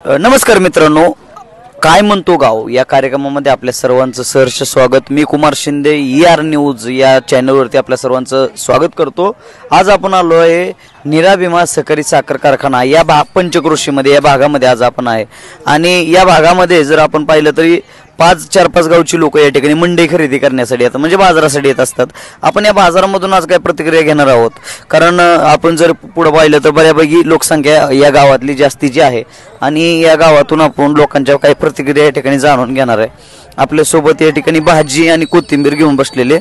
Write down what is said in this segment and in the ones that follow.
नमस्कार मित्रांनो, काय म्हणतो गाव या कार्यक्रमामध्ये आपल्या सर्वांचं सहर्ष स्वागत। मी कुमार शिंदे ER न्यूज या चॅनलवरती आपल्या सर्वांचं स्वागत करतो। आज आपण आलो आहे निराभिमा सहकारी साखर कारखाना या पंचक्रोशीमध्ये या भागामध्ये आज आपण आहे आणि या भागामध्ये जर आपण पाहिलं तरी 4-5 गावची लोक या ठिकाणी मंडई खरेदी करण्यासाठी येतात, म्हणजे बाजारासाठी येत असतात। आपण या बाजारामधून आज काय प्रतिक्रिया घेणार आहोत, कारण आपण जर पुढे पाहिलं तर बऱ्यापैकी लोकसंख्या या गावातली जास्तीची आहे आणि या गावातून आपण लोकांच्या काही प्रतिक्रिया या ठिकाणी जाणून घेणार आहे। आपल्या सोबत या ठिकाणी भाजी आणि कोथिंबीर घेऊन बसलेले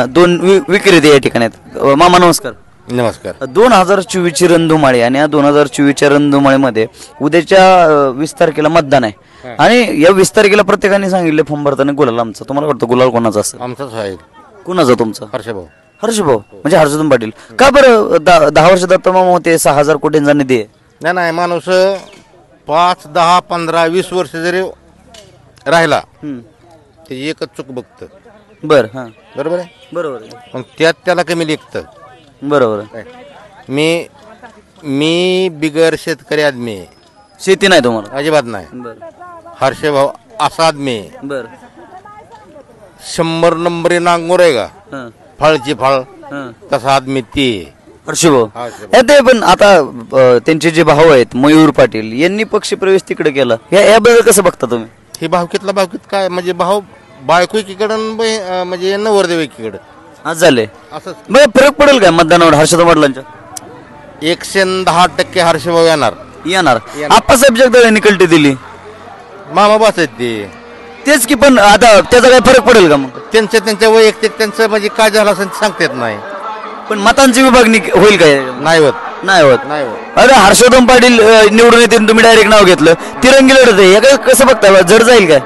दोन विक्रेते या ठिकाणी आहेत। मामा नमस्कार। नमस्कार। 2024 ची रणधुमाळी आणि या 2024च्या रणधुमाळीमध्ये उद्याच्या 20 तारखेला मतदान आहे आणि या 20 तारखेला प्रत्येकाने सांगितले फॉर्म भरताना गुलाल आमचा। तुम्हाला वाटतं गुलाल कोणाचा असेल? आमचाच आहे। कोणाचा? तुमचा? हर्षभाऊ। हर्षभाऊ म्हणजे हर्षदम पाटील। का बरं 10 वर्ष दत्त मामा होते, 6000 कोटींचा निधी आहे? नाही, माणूस 5, 10, 15, 20 वर्ष जरी राहिला ते एकच चूक बघतं। बर, हां, बरोबर आहे, बरोबर आहे। मग त्यात त्याला कमी लेखतं। बरोबर आहे। मी बिगर शेतकरी आदमी, शेती नाही तुम्हाला? अजिबात नाही। हर्षभाऊ असा आदमी, बर, 100 नंबरी नांगोर आहे का, फळची फळ तसा आदमी ती हर्षभाऊ। ते पण आता त्यांचे जे भाऊ आहेत मयूर पाटील यांनी पक्ष प्रवेश तिकडे केला, याबद्दल कसं बघता तुम्ही? हे भावकीतला भावकीत काय म्हणजे भाऊ बायको एकीकडं म्हणजे नवरदेव एकीकडं आज झाले असं मग फरक पडेल काय मतदानावर हर्षदा वडिलांच्या? 110% हर्षभाऊ येणार। आप्पासाहेब जगदाळे निकलटी दिली, मामा बस आहेत ते तेच की, पण आता त्याचा काय फरक पडेल का? मग त्यांच्या वैयक्तिक त्यांचं म्हणजे काय झालं असं सांगता येत नाही, पण मतांची विभागणी होईल काय? नाही होत, नाही होत, नाही होत। अरे हर्षोत्तम पाटील निवडून येतील, तुम्ही डायरेक्ट नाव घेतलं, तिरंगी लढत आहे, हे कसं बघताय? जड जाईल काय?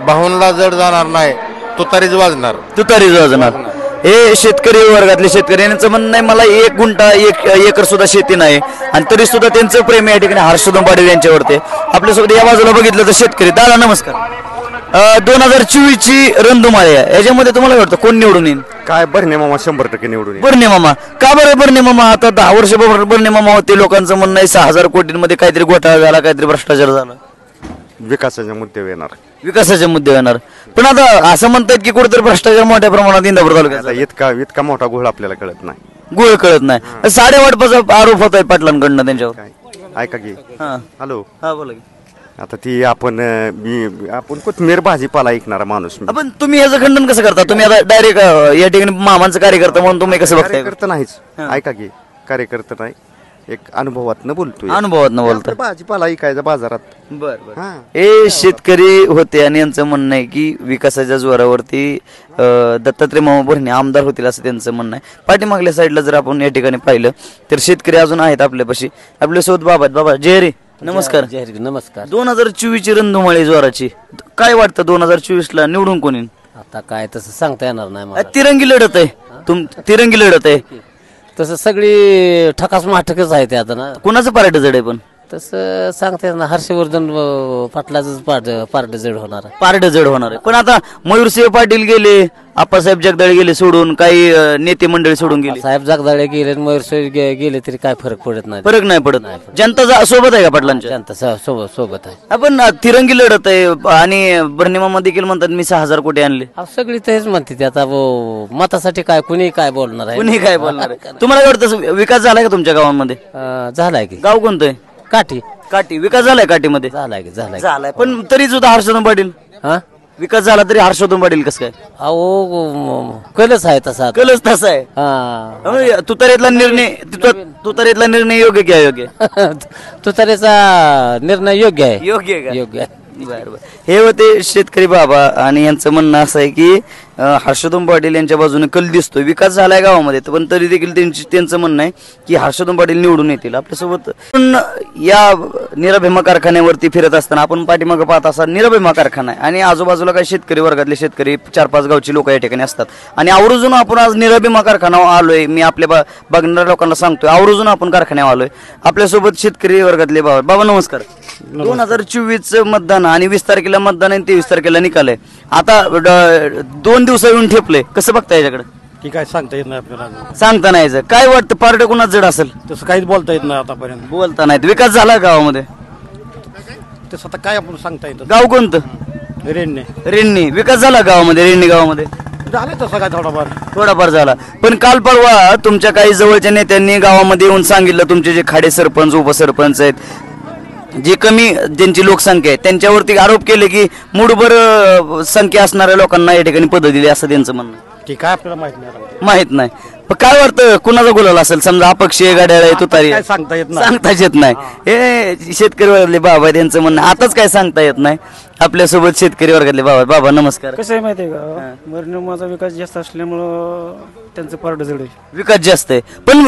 भाऊंला जड जाणार नाही, तुतारीच वाजणार, तुतारीच वाजणार। हे शेतकरी वर्गातले शेतकरी यांचं म्हणणं आहे मला 1 गुंठा 1 एकर सुद्धा शेती नाही आणि तरी सुद्धा त्यांचं प्रेम या ठिकाणी हर्षोत्तम पाटील यांच्यावरती। आपल्यासोबत या बाजूला बघितलं तर शेतकरी दादा नमस्कार। 2024 ची रणधुमाळी आहे, याच्यामध्ये तुम्हाला वाटतं कोण निवडून येईल? काय बर्ने मामा 100% निवडून येईल। बर्ने मामा का बरं? बर्ने मामा आता 10 वर्ष बर्ने मामा होते, लोकांचं म्हणणं आहे 6000 कोटींमध्ये काहीतरी घोटाळा झाला, काहीतरी भ्रष्टाचार झाला, विकासाच्या मुद्द्यावर येणार, विकासाचे मुद्दे येणार। पण आता असं म्हणतात की कुठेतरी भ्रष्टाचार मोठ्या प्रमाणात इंदापूर तालुक्यात इतका मोठा घोळ आपल्याला कळत नाही, गुळ कळत नाही। साडेवाटपाचा आरोप होत आहे पाटलांकडनं त्यांच्यावर। काय ऐका की, हा, हॅलो, हा, बोला की। आता ती आपण कोथमीर भाजीपाला ऐकणारा माणूस मी. आपण तुम्ही याचं खंडन कसं करता? तुम्ही आता डायरेक्ट या ठिकाणी मामांचं कार्यकर्ता म्हणून तुम्ही कसं बघताय? कार्यकर्ता नाहीच, ऐका की, कार्यकर्ता नाही, एक अनुभवातनं बोलतोय, अनुभवातनं बोलतोय। भाजीपाला ऐकायचा बाजारात। बर, हे शेतकरी होते आणि यांचं म्हणणं आहे की विकासाच्या जोरावरती दत्तात्रय मामा भरणे आमदार होतील असं त्यांचं म्हणणं आहे। पाठीमागल्या साईडला जर आपण या ठिकाणी पाहिलं तर शेतकरी अजून आहेत आपल्यापाशी। आपल्यासोबत बाबा आहेत। बाबा जय रे, नमस्कार। नमस्कार। 2024 ची रणधुमाळी जोराची, काय वाटतं 2024 ला निवडून कोणी? आता काय तसं सांगता येणार नाही मला, तिरंगी लढत आहे, तिरंगी लढत आहे, तसं सगळी ठकास माठकच आहे ते आता ना। कुणाचं पार्ट जड आहे? पण तसं सांगता येत ना, हर्षवर्धन पाटलाच पार्ट जड होणार, पार्ट जड होणार आहे। पण आता मयूरसिंह पाटील गेले, आप्पासाहेब जगदाळे गेले सोडून, काही नेते मंडळी सोडून गेले, साहेब जगदाळे गेले, मयूर गेले तरी काय फरक पडत नाही, फरक नाही पडत। जनता सोबत आहे का पाटलांच्या? जनता सोबत आहे। आपण तिरंगी लढत आहे आणि बर्ने मामा देखील म्हणतात मी 6000 कोटी आणले, सगळी तेच म्हणते ते। आता मतासाठी काय कुणी काय बोलणार आहे, कुणी काय बोलणार आहे? तुम्हाला वाटतं विकास झालाय का तुमच्या गावांमध्ये? झालाय की? गाव कोणतं आहे? काठी विकास झालाय काठीमध्ये? झालाय पण तरी सुद्धा हर्षवर्धन पाटील, हा, विकास झाला तरी हर्षवर्धन पाटील कसं काय? अहो कलच आहे तसा, कलच तसा आहे। हा, तुतारीतला निर्णय योग्य की अयोग्य? तुतारीचा निर्णय योग्य आहे, योग्य आहे का? योग्य आहे। बरं, हे होते शेतकरी बाबा आणि यांचं म्हणणं असं आहे की हर्षवर्धन पाटील यांच्या बाजूने कल दिसतोय, विकास झालाय गावामध्ये, पण तरी देखील त्यांचं म्हणणं आहे की हर्षवर्धन पाटील निवडून येतील आपल्यासोबत। पण या निराभिमा कारखान्यावरती फिरत असताना आपण पाठीमागं पाहत असा निराभिमा कारखाना आहे आणि आजूबाजूला काही शेतकरी वर्गातले शेतकरी 4-5 गावची लोक या ठिकाणी असतात आणि आवर्जून आपण आज निराभिमा कारखान्यावर आलोय। मी आपल्या बघणाऱ्या लोकांना सांगतोय आवर्जून आपण कारखान्यावर आलोय। आपल्यासोबत शेतकरी वर्गातले बाबा नमस्कार। 2024 मतदान आणि 20 तारखेला मतदान आणि 23 तारखेला निकाल आहे। आता 2 दिवस येऊन ठेपले, कसं बघता याच्याकडे? की काय सांगता येत नाही आपल्याला, सांगता नाही। काय वाटतं पार्ट कुणाच जड असेल? तसं काहीच बोलता येत नाही आतापर्यंत, बोलता नाहीत। विकास झाला गावामध्ये? ते स्वतः काय आपण सांगता येतं. गाव कोणतं? रेणने रेण्णी. विकास झाला गावामध्ये, रेण्णी गावामध्ये? झालं तसं काय थोडाफार. थोडाफार झाला. पण काल परवा तुमच्या काही जवळच्या नेत्यांनी गावामध्ये येऊन सांगितलं, तुमचे जे खाडे सरपंच उपसरपंच आहेत, जे कमी ज्यांची लोकसंख्या आहे, त्यांच्यावरती आरोप केले की मुठभर संख्या असणाऱ्या लोकांना या ठिकाणी पद दिली, असं त्यांचं म्हणणं. ते काय आपल्याला माहित नाही. माहित नाही. पण काय वाटतं कुणाचा गुलाल असेल? समजा अपक्ष आहे, घड्याळ आहे, तुतारी काय सांगता येत नाही. सांगताच येत नाही. हे शेतकरी वर्गातले बाबा आहेत, त्यांचं म्हणणं आताच काय सांगता येत नाही. आपल्यासोबत शेतकरी वर्गातले बाबा. बाबा नमस्कार. कसं आहे माहिती आहे का, माझा विकास जास्त असल्यामुळं त्यांचं पारड जड आहे. विकास जास्त आहे, पण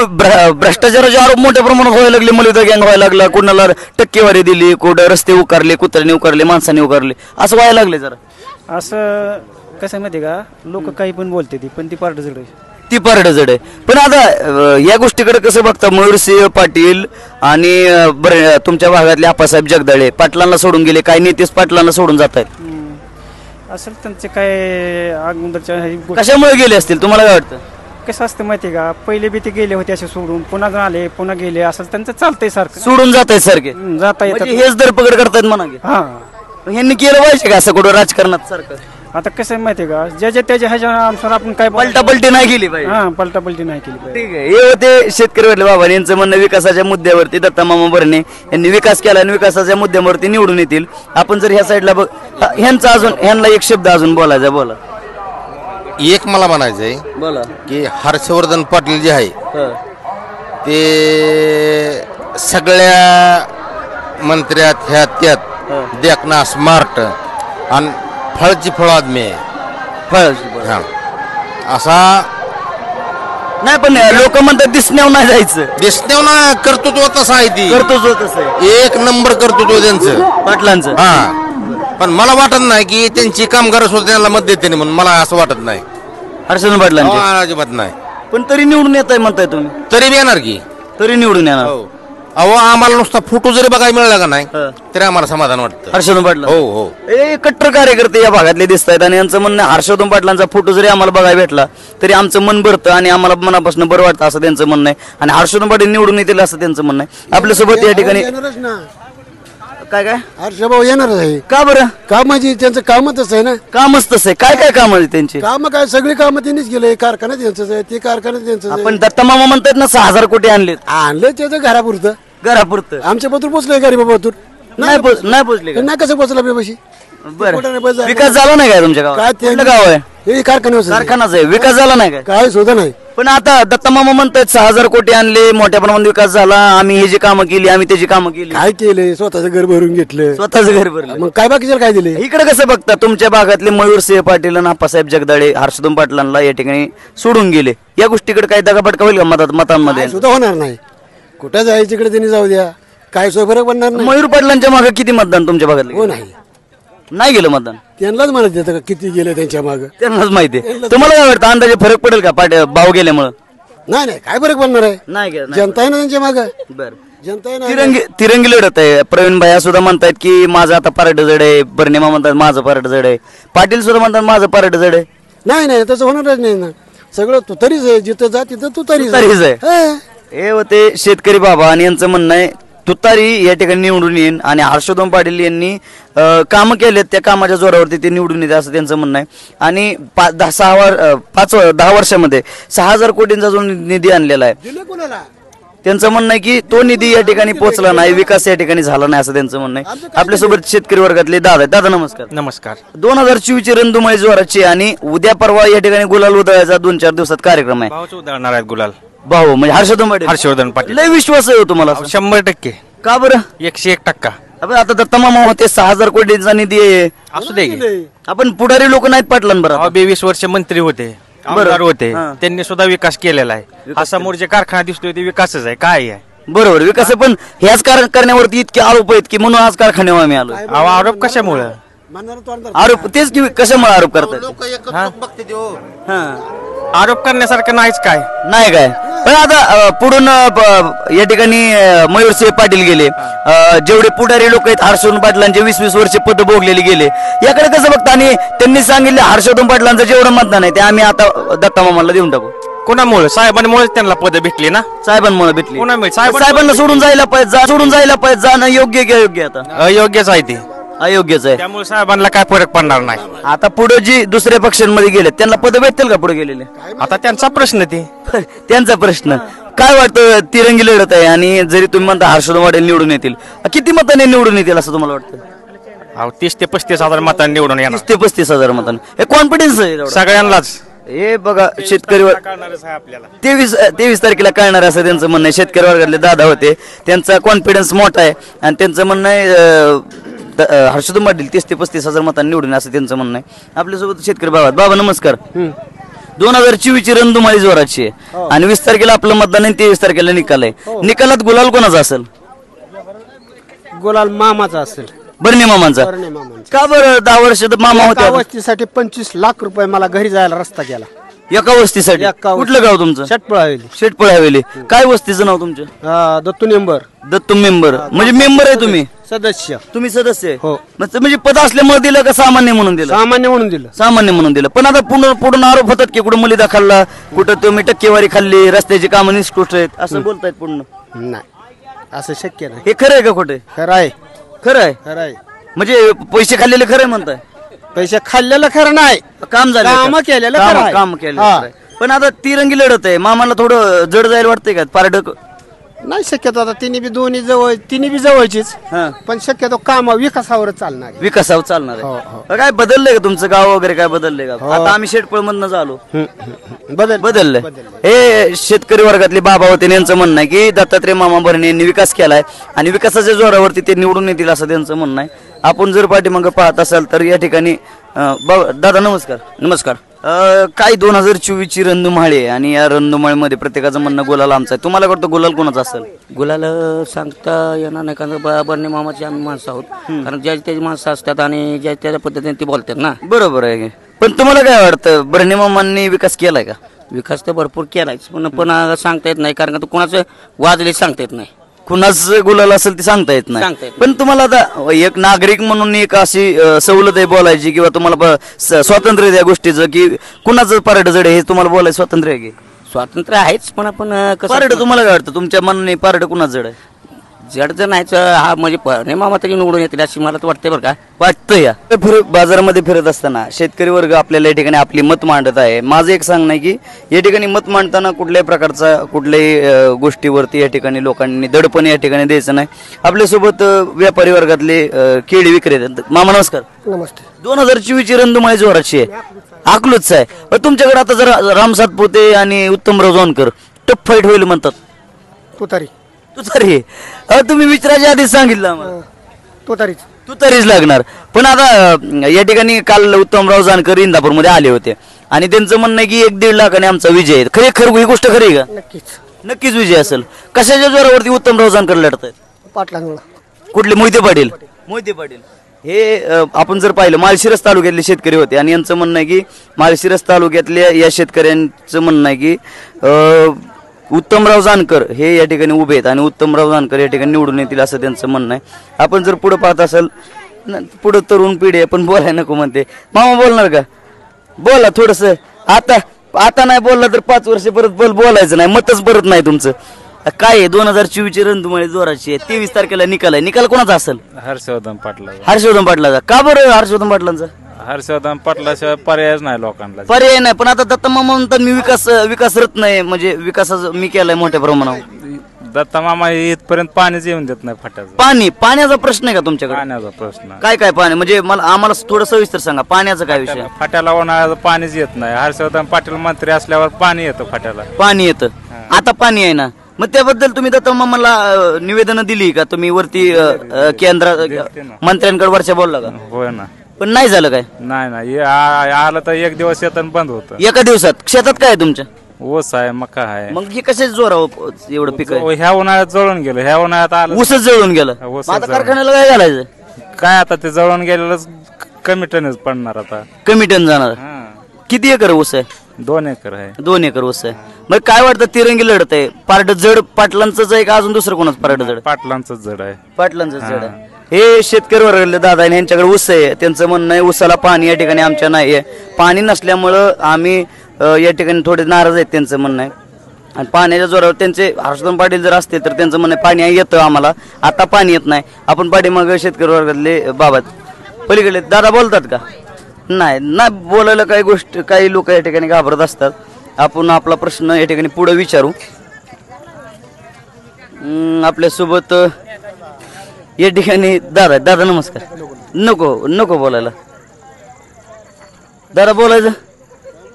भ्रष्टाचाराचे आरोप मोठ्या प्रमाणात व्हायला लागले. मलिदा गँग व्हायला लागला, कुणाला टक्केवारी दिली, कुठं रस्ते उकारले, कुत्र्याने उकारले, माणसाने उकारले, असं व्हायला लागले. जरा असं कसं आहे माहिती आहे का, लोक काही पण बोलते ती, पण ती पारड जड आहे. ती पारड जड आहे. पण आता या गोष्टीकडे कसं बघता, मयूरसिंह पाटील आणि बरं तुमच्या भागातले आप्पासाहेब जगदाळे पाटलांना सोडून गेले, काही नेतेच पाटलांना सोडून जात आहेत. असेल त्यांचे काय अगोदरच्या कशामुळे गेले असतील तुम्हाला काय वाटतं? कसं असतं माहिती आहे का, पहिले बी ते गेले होते असे सोडून, पुन्हा आले, पुन्हा गेले, असं त्यांचं चालतंय सारखं. सोडून जात आहेत सारखे, जाता येतात. म्हणजे हेच धरपकड करतायत म्हणा की. हा, ह्यांनी केलं पाहिजे का असं कुठं राजकारणात सारखं? आता कसं आहे माहिती आहे का, ज्याच्या त्याच्या ह्याच्या अनुसार आपण काय पलटापलटी नाही केली पाहिजे. हा, पलटापलटी नाही केली पाहिजे. ठीक आहे. हे होते शेतकरी वाटले बाबा यांचं म्हणणं. विकासाच्या मुद्द्यावरती दत्ता मामा भरणे यांनी विकास केला आणि विकासाच्या मुद्द्यावरती निवडून येतील. आपण जर ह्या साईडला बघ, ह्यांना एक शब्द अजून बोलायचा. बोला. एक मला म्हणायचंय बोला की हर्षवर्धन पाटील जे आहे ते सगळ्या मंत्र्यात ह्या त्यात देखना स्मार्ट आणि फळची फळ आदमी आहे. हा, असा नाही, पण लोक म्हणतात दिसण्यावर नाही जायचं. दिसण्यावर ना कर्तृत्व तसं आहे ती. कर्तृत्व तसं आहे एक नंबर कर्तृत्व त्यांचं पाटलांचं. हा, पण मला वाटत नाही की त्यांची कामगार सुद्धा त्यांना मत देते म्हणून. मला असं वाटत नाही. हर्षवर्धन पाटलांचे. अजिबात नाही. पण तरी निवडून येत आहे म्हणताय तुम्ही. तरी बी येणार की. तरी निवडून येणार. अहो, आम्हाला नुसता फोटो जरी बघायला मिळाला का नाही तरी आम्हाला समाधान वाटतं. हर्षवर्धन पाटील. हो हो. ए कट्टर कार्यकर्ते या भागातले दिसत आहेत आणि यांचं म्हणणं हर्षवर्धन पाटलांचा फोटो जरी आम्हाला बघायला भेटला तरी आमचं मन भरतं आणि आम्हाला मनापासून बरं वाटतं, असं त्यांचं म्हणणं आहे. आणि हर्षवर्धन पाटील निवडून येतील असं त्यांचं म्हणणं आहे. आपल्यासोबत या ठिकाणी काय काय हर्षभाऊ येणारच आहे. का बरं? काम म्हणजे त्यांचं कामच आहे ना. कामच तसं आहे. काय काय काम आहे त्यांची? काम काय, सगळी कामं त्यांनीच केले. कारखाना त्यांचंच आहे, ते कारखाना त्यांचं आपण दत्ता मामा म्हणतात ना 6,000 कोटी आणले आणलं त्याचं घरापुरतं. घरापुरतं. आमच्या पत्र पोचलंय गरीबाबतूर. नाही पोचले का? नाही कसं पोचलं आपल्या पैसे? बरं. विकास झाला नाही काय तुमच्या गावात? काय ते कुठलं गाव आहे? हे कारखाना कारखानाच आहे. विकास झाला नाही काय? काय सुद्धा नाही. पण आता दत्ता मामा म्हणतात 6,000 कोटी आणले, मोठ्या प्रमाणात विकास झाला, आम्ही हे जी कामं केली, आम्ही त्याची कामं केली. काय केले? स्वतःचं घर भरून घेतलं. स्वतःच घर भरलं. मग काय बाकीचं काय दिले? इकडे कसं बघता तुमच्या भागातले मयूरसिंह पाटील आणि आप्पासाहेब जगदाळे हर्षवर्धन पाटलांना या ठिकाणी सोडून गेले, या गोष्टीकडे काही दगाफटका होईल का मतांमध्ये? सुद्धा होणार नाही. कुठं जायचं तिकडे त्यांनी जाऊ द्या, काय सोय फरक पडणार नाही. मयूर पाटलांच्या मागे किती मतदान तुमच्या भागातले? हो नाही, नाही गेलं मतदान. त्यांनाच म्हणत देतं का किती गेले त्यांच्या मागे? त्यांनाच माहिती आहे. तुम्हाला काय वाटतं अंदाजे फरक पडेल का भाव गेल्यामुळे? नाही नाही, काय फरक पडणार आहे? नाही गेलं. जनता आहे ना त्यांच्या मागे. बरं. जनता आहे ना. तिरंगी लढत आहे. प्रवीण भाई सुद्धा म्हणतात की माझं आता पारड जड आहे, बर्णिमा म्हणतात माझं पारड जड आहे, पाटील सुद्धा म्हणतात माझं पारड जड आहे. नाही नाही, तसं होणारच नाही ना. सगळं तू तरीच आहे, जिथं जा तिथं तू तरीच आहे. आहे. हे होते शेतकरी बाबा आणि यांचं म्हणणं आहे तुतारी या ठिकाणी निवडून येईन आणि हर्षवर्धन पाटील यांनी कामं केलेत, त्या कामाच्या जोरावरती ते निवडून येते असं त्यांचं म्हणणं आहे. आणि 10 वर्षामध्ये 6,000 कोटींचा जो निधी आणलेला आहे त्यांचं म्हणणं आहे की तो निधी या ठिकाणी पोहोचला नाही, विकास या ठिकाणी झाला नाही असं त्यांचं म्हणणं आहे. आपल्यासोबत शेतकरी वर्गातले दादा. दादा नमस्कार. नमस्कार. 2024 रंधुमाळी जोराची आणि उद्या परवा या ठिकाणी गुलाल उधळायचा 2-4 दिवसात कार्यक्रम आहे. भावच उधळणार आहेत गुलाल. भाऊ म्हणजे हर्षवर्धन पाटील. लय विश्वास आहे तुम्हाला? 100%. का बरं? 101%. आता दत्ता मामा होते 6,000 कोटींचा निधी आहे. असू दे की. आपण पुढारी लोक नाहीत पाटलांबरोबर. 22 वर्ष मंत्री होते, आमदार होते, त्यांनी सुद्धा विकास केलेला आहे. हा समोर जे कारखाना दिसतोय ते विकासच आहे. काय आहे? बरोबर विकास आहे, पण ह्याच करण्यावरती इतके आरोप आहेत की म्हणून आज कारखान्यावर आम्ही आलो. आरोप कशामुळे? आरोप तेच की कशामुळे आरोप करतात? लोक एकत्र बघते ते. हो. आरोप करण्यासारखं नाहीच काय. नाही काय. पण आता पुढून या ठिकाणी मयूरसिंह पाटील गेले, जेवढे पुढारी लोक आहेत हर्षवर्धन पाटलांचे 20-20 वर्ष पद भोगलेले गेले, याकडे कसं बघता? आणि त्यांनी सांगितले हर्षवर्धन पाटलांचं जेवढं मतदान आहे ते आम्ही आता दत्ता मामाला देऊन टाकू. कोणामुळे साहेबांमुळे त्यांना पद भेटली ना. साहेबांमुळे भेटली. कोणामुळे? साहेबांना सोडून जायला पाहिजे जाणं योग्य की अयोग्य आता? अयोग्यच आहे ते. अयोग्यच आहे. त्यामुळे साहेबांना काय फरक पडणार नाही. आता पुढे जी दुसऱ्या पक्षांमध्ये गेले त्यांना पद भेटतील का पुढे गेलेले? आता त्यांचा प्रश्न ते. त्यांचा प्रश्न. काय वाटतं तिरंगी लढत आहे आणि जरी तुम्ही म्हणता हर्षवर्धन पाटील निवडून येतील, किती मतांनी निवडून येतील असं तुम्हाला वाटतं? 30 ते 35 हजार मतांनी निवडून येणार. 30 ते 35,000 मतांनी. हे कॉन्फिडन्स आहे एवढा? सगळ्यांनाच. हे बघा शेतकरी 23 तारखेला कळणार असं त्यांचं म्हणणं आहे. शेतकरी वर्गातले दादा होते, त्यांचा कॉन्फिडन्स मोठा आहे आणि त्यांचं म्हणणं आहे हर्षवर्धन पाटील 30 ते 35,000 मतांनी निवडून असं त्यांचं म्हणणं आहे. आपल्यासोबत शेतकरी बाबा नमस्कार. 2024 ची रणधुमाळी जोराची आहे आणि 20 तारखेला आपलं मतदान आहे, 23 तारखेला निकाल आहे. निकालात गुलाल कोणाचा असेल? गुलाल मामाचा असेल. बर्णे मामांचा. का बरं? 10 वर्ष मामा होते. वस्तीसाठी 25 लाख रुपये मला घरी जायला रस्ता केला. एका वस्तीसाठी? कुठलं गाव तुमचं? षटपळावेली. शेटपळावेली. काय वस्तीचं नाव तुमचं? दत्तू मेंबर. दत्तू मेंबर. म्हणजे मेंबर आहे तुम्ही? सदस्य. तुम्ही सदस्य आहे? हो. म्हणजे पद असल्यामुळे दिलं का सामान्य म्हणून दिलं? सामान्य म्हणून दिलं. सामान्य म्हणून दिलं. पण आता पुढून आरोप होतात की कुठं मलिदा खाल्ला, कुठं तुम्ही टक्केवारी खाल्ली, रस्त्याची कामं निष्कृष्ट आहेत असं बोलतायत पूर्ण. नाही, असं शक्य नाही. हे खरं आहे का खोटं? खरं आहे. खरं आहे. खरं आहे. म्हणजे पैसे खाल्लेले खरं आहे म्हणताय? पैसे खाल्लेलं खरं नाही, काम झालं. काम केलेलं खरं आहे. काम केलं हा. खरं आहे. पण आता तिरंगी लढत आहे, मामाला थोडं जड जायला वाटतंय का? पारड नाही शक्यतो. आता तिन्ही बी जवळचीच, पण शक्यतो काम विकासावर चालणार. विकासावर चालणार हो, आहे. काय बदललंय का तुमचं गाव वगैरे? काय बदललंय का? आता आम्ही शेटपळ मधनं आलो. बदललंय. हे शेतकरी वर्गातले बाबा होते, यांचं म्हणणं आहे की दत्तात्रय मामा भरणे यांनी विकास केलाय आणि विकासाच्या जोरावरती ते निवडून येतील असं त्यांचं म्हणणं आहे. आपण जर पाठीमागं पाहत असाल तर या ठिकाणी दादा नमस्कार. नमस्कार. काय 2024 ची रणधुमाळी आहे आणि या रणधुमाळीमध्ये प्रत्येकाचं म्हणणं गुलाल आमचा आहे. तुम्हाला वाटतं गुलाल कोणाचा असेल? गुलाल सांगता येणार नाही, कारण बर्णे मामाची आम्ही माणसं आहोत. कारण ज्या त्याची माणसं असतात आणि ज्या त्या पद्धतीने ती बोलतात ना. बरोबर आहे. पण तुम्हाला काय वाटतं, बर्णे मामांनी विकास केलाय का? विकास तर भरपूर केलायच, पण सांगता येत नाही, कारण का कोणाचं वाजले सांगता येत नाही. कुणाच गुलाल असेल ते सांगता येत नाही. पण तुम्हाला आता एक नागरिक म्हणून एक अशी सवलत आहे बोलायची किंवा तुम्हाला स्वातंत्र्य आहे त्या गोष्टीचं की कुणाचं पारड जड आहे हे तुम्हाला बोलायचं स्वातंत्र्य आहे की? स्वातंत्र्य आहेच, पण आपण पारड तुम्हाला काय वाटतं, तुमच्या मनाने पारड कुणाचं जड आहे? जड जर नाहीच हा म्हणजे बर्णे मामा तरी निवडून येतील अशी मला तर वाटतंय बरं का. वाटतं या बाजारामध्ये फिरत असताना शेतकरी वर्ग आपल्याला या ठिकाणी आपली मत मांडत आहे. माझं एक सांगणं आहे की या ठिकाणी मत मांडताना कुठल्याही प्रकारचा कुठल्याही गोष्टीवरती या ठिकाणी लोकांनी दडपण या ठिकाणी द्यायचं नाही. आपल्यासोबत व्यापारी वर्गातले केळी विक्रेते. मामा नमस्कार. नमस्ते. 2024 ची रणधुमाळी जोराची आहे, अकलूजच आहे. तुमच्याकडे आता जर राम सातपुते आणि उत्तमराव जानकर टफ फाईट होईल म्हणतात. तुतारी. तुतारी. तुम्ही विचारायच्या आधीच सांगितलं आम्हाला तुतारीच. तुतारीच लागणार. पण आता या ठिकाणी काल उत्तमराव जानकर इंदापूरमध्ये आले होते आणि त्यांचं म्हणणं आहे की 1-1.5 लाखाने आमचा विजय आहे. खरी ही गोष्ट खरी आहे का? नक्कीच विजय असेल. कशाच्या जोरावरती उत्तमराव जानकर लढत आहेत? पाटलांमुळे. कुठले? मोहिते पाटील. हे आपण जर पाहिलं माळशिरस तालुक्यातले शेतकरी होते आणि यांचं म्हणणं आहे की माळशिरस तालुक्यातल्या या शेतकऱ्यांचं म्हणणं आहे की उत्तमराव जानकर हे या ठिकाणी उभे आहेत आणि उत्तमराव जानकर या ठिकाणी निवडून येतील असं त्यांचं म्हणणं आहे. आपण जर पुढे पाहत असाल, पुढे तरुण पिढी आहे पण बोलाय नको म्हणते. मामा बोलणार का? बोला थोडस. आता नाही बोलला तर 5 वर्ष परत बोलायचं नाही, मतच परत नाही तुमचं. काय आहे 2024 ची रणधुमाळी जोराची आहे. 23 तारखेला निकाल आहे. निकाल कोणाचा असेल? हर्षवर्धन पाटलाचा. का बरं हर्षवर्धन पाटलांचा? हर्षवर्धन पाटलाशिवाय पर्यायच नाही लोकांना. पर्याय नाही. पण आता दत्ता मामा म्हणतात मी विकास रत्न आहे, म्हणजे विकासाचं मी केलाय मोठ्या प्रमाणावर. दत्ता मामा इथपर्यंत पाणीच येऊन देत नाही फाट्याचं. पाण्याचा प्रश्न आहे का तुमच्याकडे? पाण्याचा प्रश्न काय पाणी म्हणजे आम्हाला थोडं सविस्तर सांगा. पाण्याचा काय विषय? फाट्याला उन्हाळ्याचं पाणीच येत नाही. हर्षवर्धन पाटील मंत्री असल्यावर पाणी येतं फाट्याला. पाणी येतं. आता पाणी आहे ना, मग त्याबद्दल तुम्ही दत्ता मामाला निवेदन दिली का? तुम्ही वरती केंद्र मंत्र्यांकडे वरच्या बोलला का? होय ना. पण नाही झालं काय? नाही आलं तर 1 दिवस येतं बंद होतं. एका दिवसात. शेतात काय आहे तुमच्या? ऊस आहे, मका आहे. मग हे कशाच जोरावर एवढं पीक आहे? ह्या उन्हाळ्यात जळून गेलं. ह्या उन्हाळ्यात आलं ऊसच जळून गेलं. आता कारखान्याला काय घालायचं? काय आता ते जळून गेलेलं कमी टनच पडणार. आता कमी टन जाणार. किती एकर ऊस आहे? 2 एकर आहे. 2 एकर ऊस आहे. मग काय वाटतं तिरंगी लढत आहे? पारड जड पाटलांचंच आहे का अजून दुसरं कोणाचं पारड जड? पाटलांचंच जड आहे. पाटलांचंच जड आहे. हे शेतकरी वर्गातले दादा यांच्याकडे ऊस आहे. त्यांचं म्हणणं आहे ऊसाला पाणी या ठिकाणी आमच्या नाहीये. पाणी नसल्यामुळं आम्ही या ठिकाणी थोडे नाराज आहेत, त्यांचं म्हणणं आहे. आणि पाण्याच्या जोरावर त्यांचे हर्षवर्धन पाटील जर असते तर त्यांचं म्हणणं आहे पाणी येतं आम्हाला, आता पाणी येत नाही. आपण पाठीमागं शेतकरी वर्गातले बाबा पलीकडे दादा बोलतात का? नाही बोलायला काही गोष्ट, काही लोक या ठिकाणी घाबरत असतात. आपण आपला प्रश्न या ठिकाणी पुढे विचारू. आपल्यासोबत या ठिकाणी दादा नमस्कार. नको बोलायला दादा, बोलायचं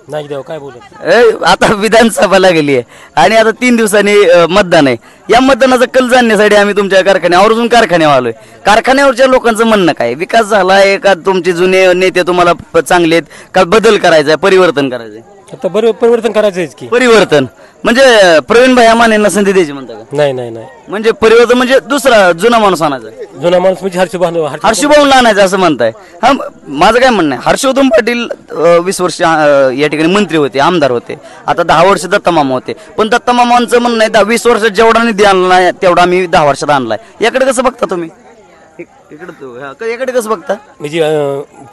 नाही देव काय बोलत. आता विधानसभा लागली आहे आणि आता 3 दिवसांनी मतदान आहे. या मतदानाचा कल जाणण्यासाठी आम्ही तुमच्या कारखान्यावर कारखान्यावर आलोय. कारखान्यावरच्या लोकांचं म्हणणं काय, विकास झाला आहे का, तुमचे जुने नेते तुम्हाला चांगले आहेत का, बदल करायचा आहे, परिवर्तन करायचंय? आता बरं परिवर्तन करायचंच की. परिवर्तन म्हणजे प्रवीण भाई मानेंना संधी द्यायची म्हणता का? नाही म्हणजे परिवर्तन म्हणजे दुसरा जुना माणूस आणायचा, जुना माणूस म्हणजे हर्षभाऊला आणायचं असं म्हणताय. हा, माझं काय म्हणणं आहे, हर्षवर्धन पाटील 20 वर्ष या ठिकाणी मंत्री होते, आमदार होते. आता 10 वर्ष दत्तामामा होते. पण दत्तामामांचं म्हणणं आहे 20 वर्षात जेवढा निधी आणला तेवढा आम्ही 10 वर्षात आणलाय. याकडे कसं बघता तुम्ही? इकडे कसं बघता? म्हणजे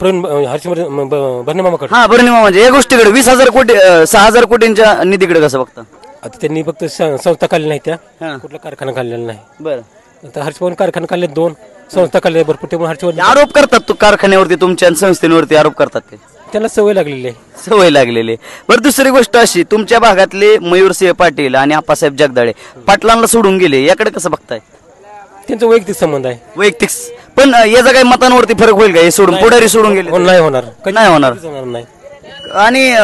भरणेमामाकडे. हा, भरणेमामा म्हणजे या गोष्टीकडे 20,000 कोटी 6,000 कोटींच्या निधीकडे कसं बघता? आता त्यांनी फक्त संस्था काढली नाही, त्या कुठला कारखाना काढलेला नाही. बरं, आता हर्षवर्धन कारखाना काढले, 2 संस्था काढल्या भरपूर. त्यामुळे हर्षवर्धन आरोप करतात तो कारखान्यावरती, तुमच्या संस्थेवरती आरोप करतात ते, त्यांना सवय लागलेली आहे. सवय लागलेली. बरं, दुसरी गोष्ट अशी, तुमच्या भागातले मयूरसिंह पाटील आणि आप्पासाहेब जगदाळे पाटलांना सोडून गेले, याकडे कसं बघताय? त्यांचा वैयक्तिक संबंध आहे. वैयक्तिक, पण याचा काही मतांवरती फरक होईल का? हे सोडून पुढारी सोडून गेले नाही होणार, नाही होणार. नाही. आणि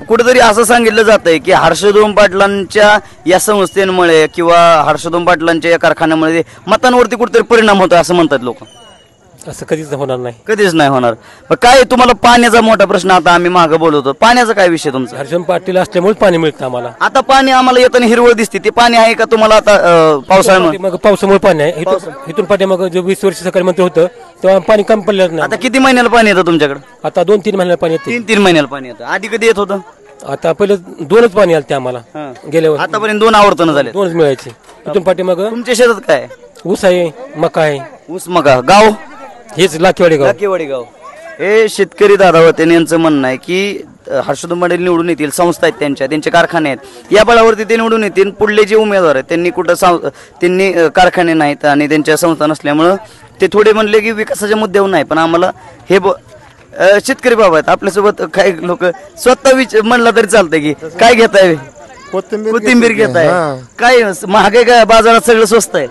कुठेतरी असं सांगितलं जात आहे की हर्षवर्धन पाटलांच्या या संस्थेमुळे किंवा हर्षवर्धन पाटलांच्या या कारखान्यामुळे मतांवरती कुठेतरी परिणाम होतो असं म्हणतात लोक. असं कधीच होणार नाही, कधीच नाही होणार. काय तुम्हाला पाण्याचा मोठा प्रश्न, आता आम्ही मागे बोलवतो, पाण्याचा काय विषय तुमचा? हर्षवर्धन पाटील असल्यामुळे पाणी मिळतं आम्हाला. आता पाणी आम्हाला येताना हिरवळ दिसते, ते पाणी आहे का तुम्हाला आता पावसाळ्यामुळे? मग पावसामुळे पाणी आहे. इथून पाठी मग जो 20 वर्ष सकाळी मंत्री होतं तेव्हा पाणी कमी पडलं नाही. आता किती महिन्याला पाणी येतं तुमच्याकडे? आता 2-3 महिन्याला पाणी येतं. 3 महिन्याला पाणी येतं. आधी कधी येत होतं? आता पहिले 2च पाणी आलं ते आम्हाला गेल्यावर. आतापर्यंत 2 आवर्तन झाले, 2च मिळायचे. इथून पाठी मग तुमच्या शेतात काय? ऊस आहे, मका आहे. ऊस मका. गाव हेच लाखेवाडी गाव. हे शेतकरी दादा होते, यांचं म्हणणं आहे की हर्षवर्धन पाटील निवडून येतील, संस्था आहेत त्यांचे कारखाने आहेत, या बळावरती ते निवडून येतील. पुढले जे उमेदवार आहेत त्यांनी त्यांनी कारखाने नाहीत आणि त्यांच्या संस्था नसल्यामुळं ते थोडे म्हणले की विकासाच्या मुद्द्यावर नाही, पण आम्हाला हे शेतकरी बाबा आहेत आपल्यासोबत. काही लोक स्वतः म्हणलं तरी चालतंय की काय घेताय? कोथिंबीर घेताय. काय महागाई काय बाजारात सगळं स्वस्त आहे?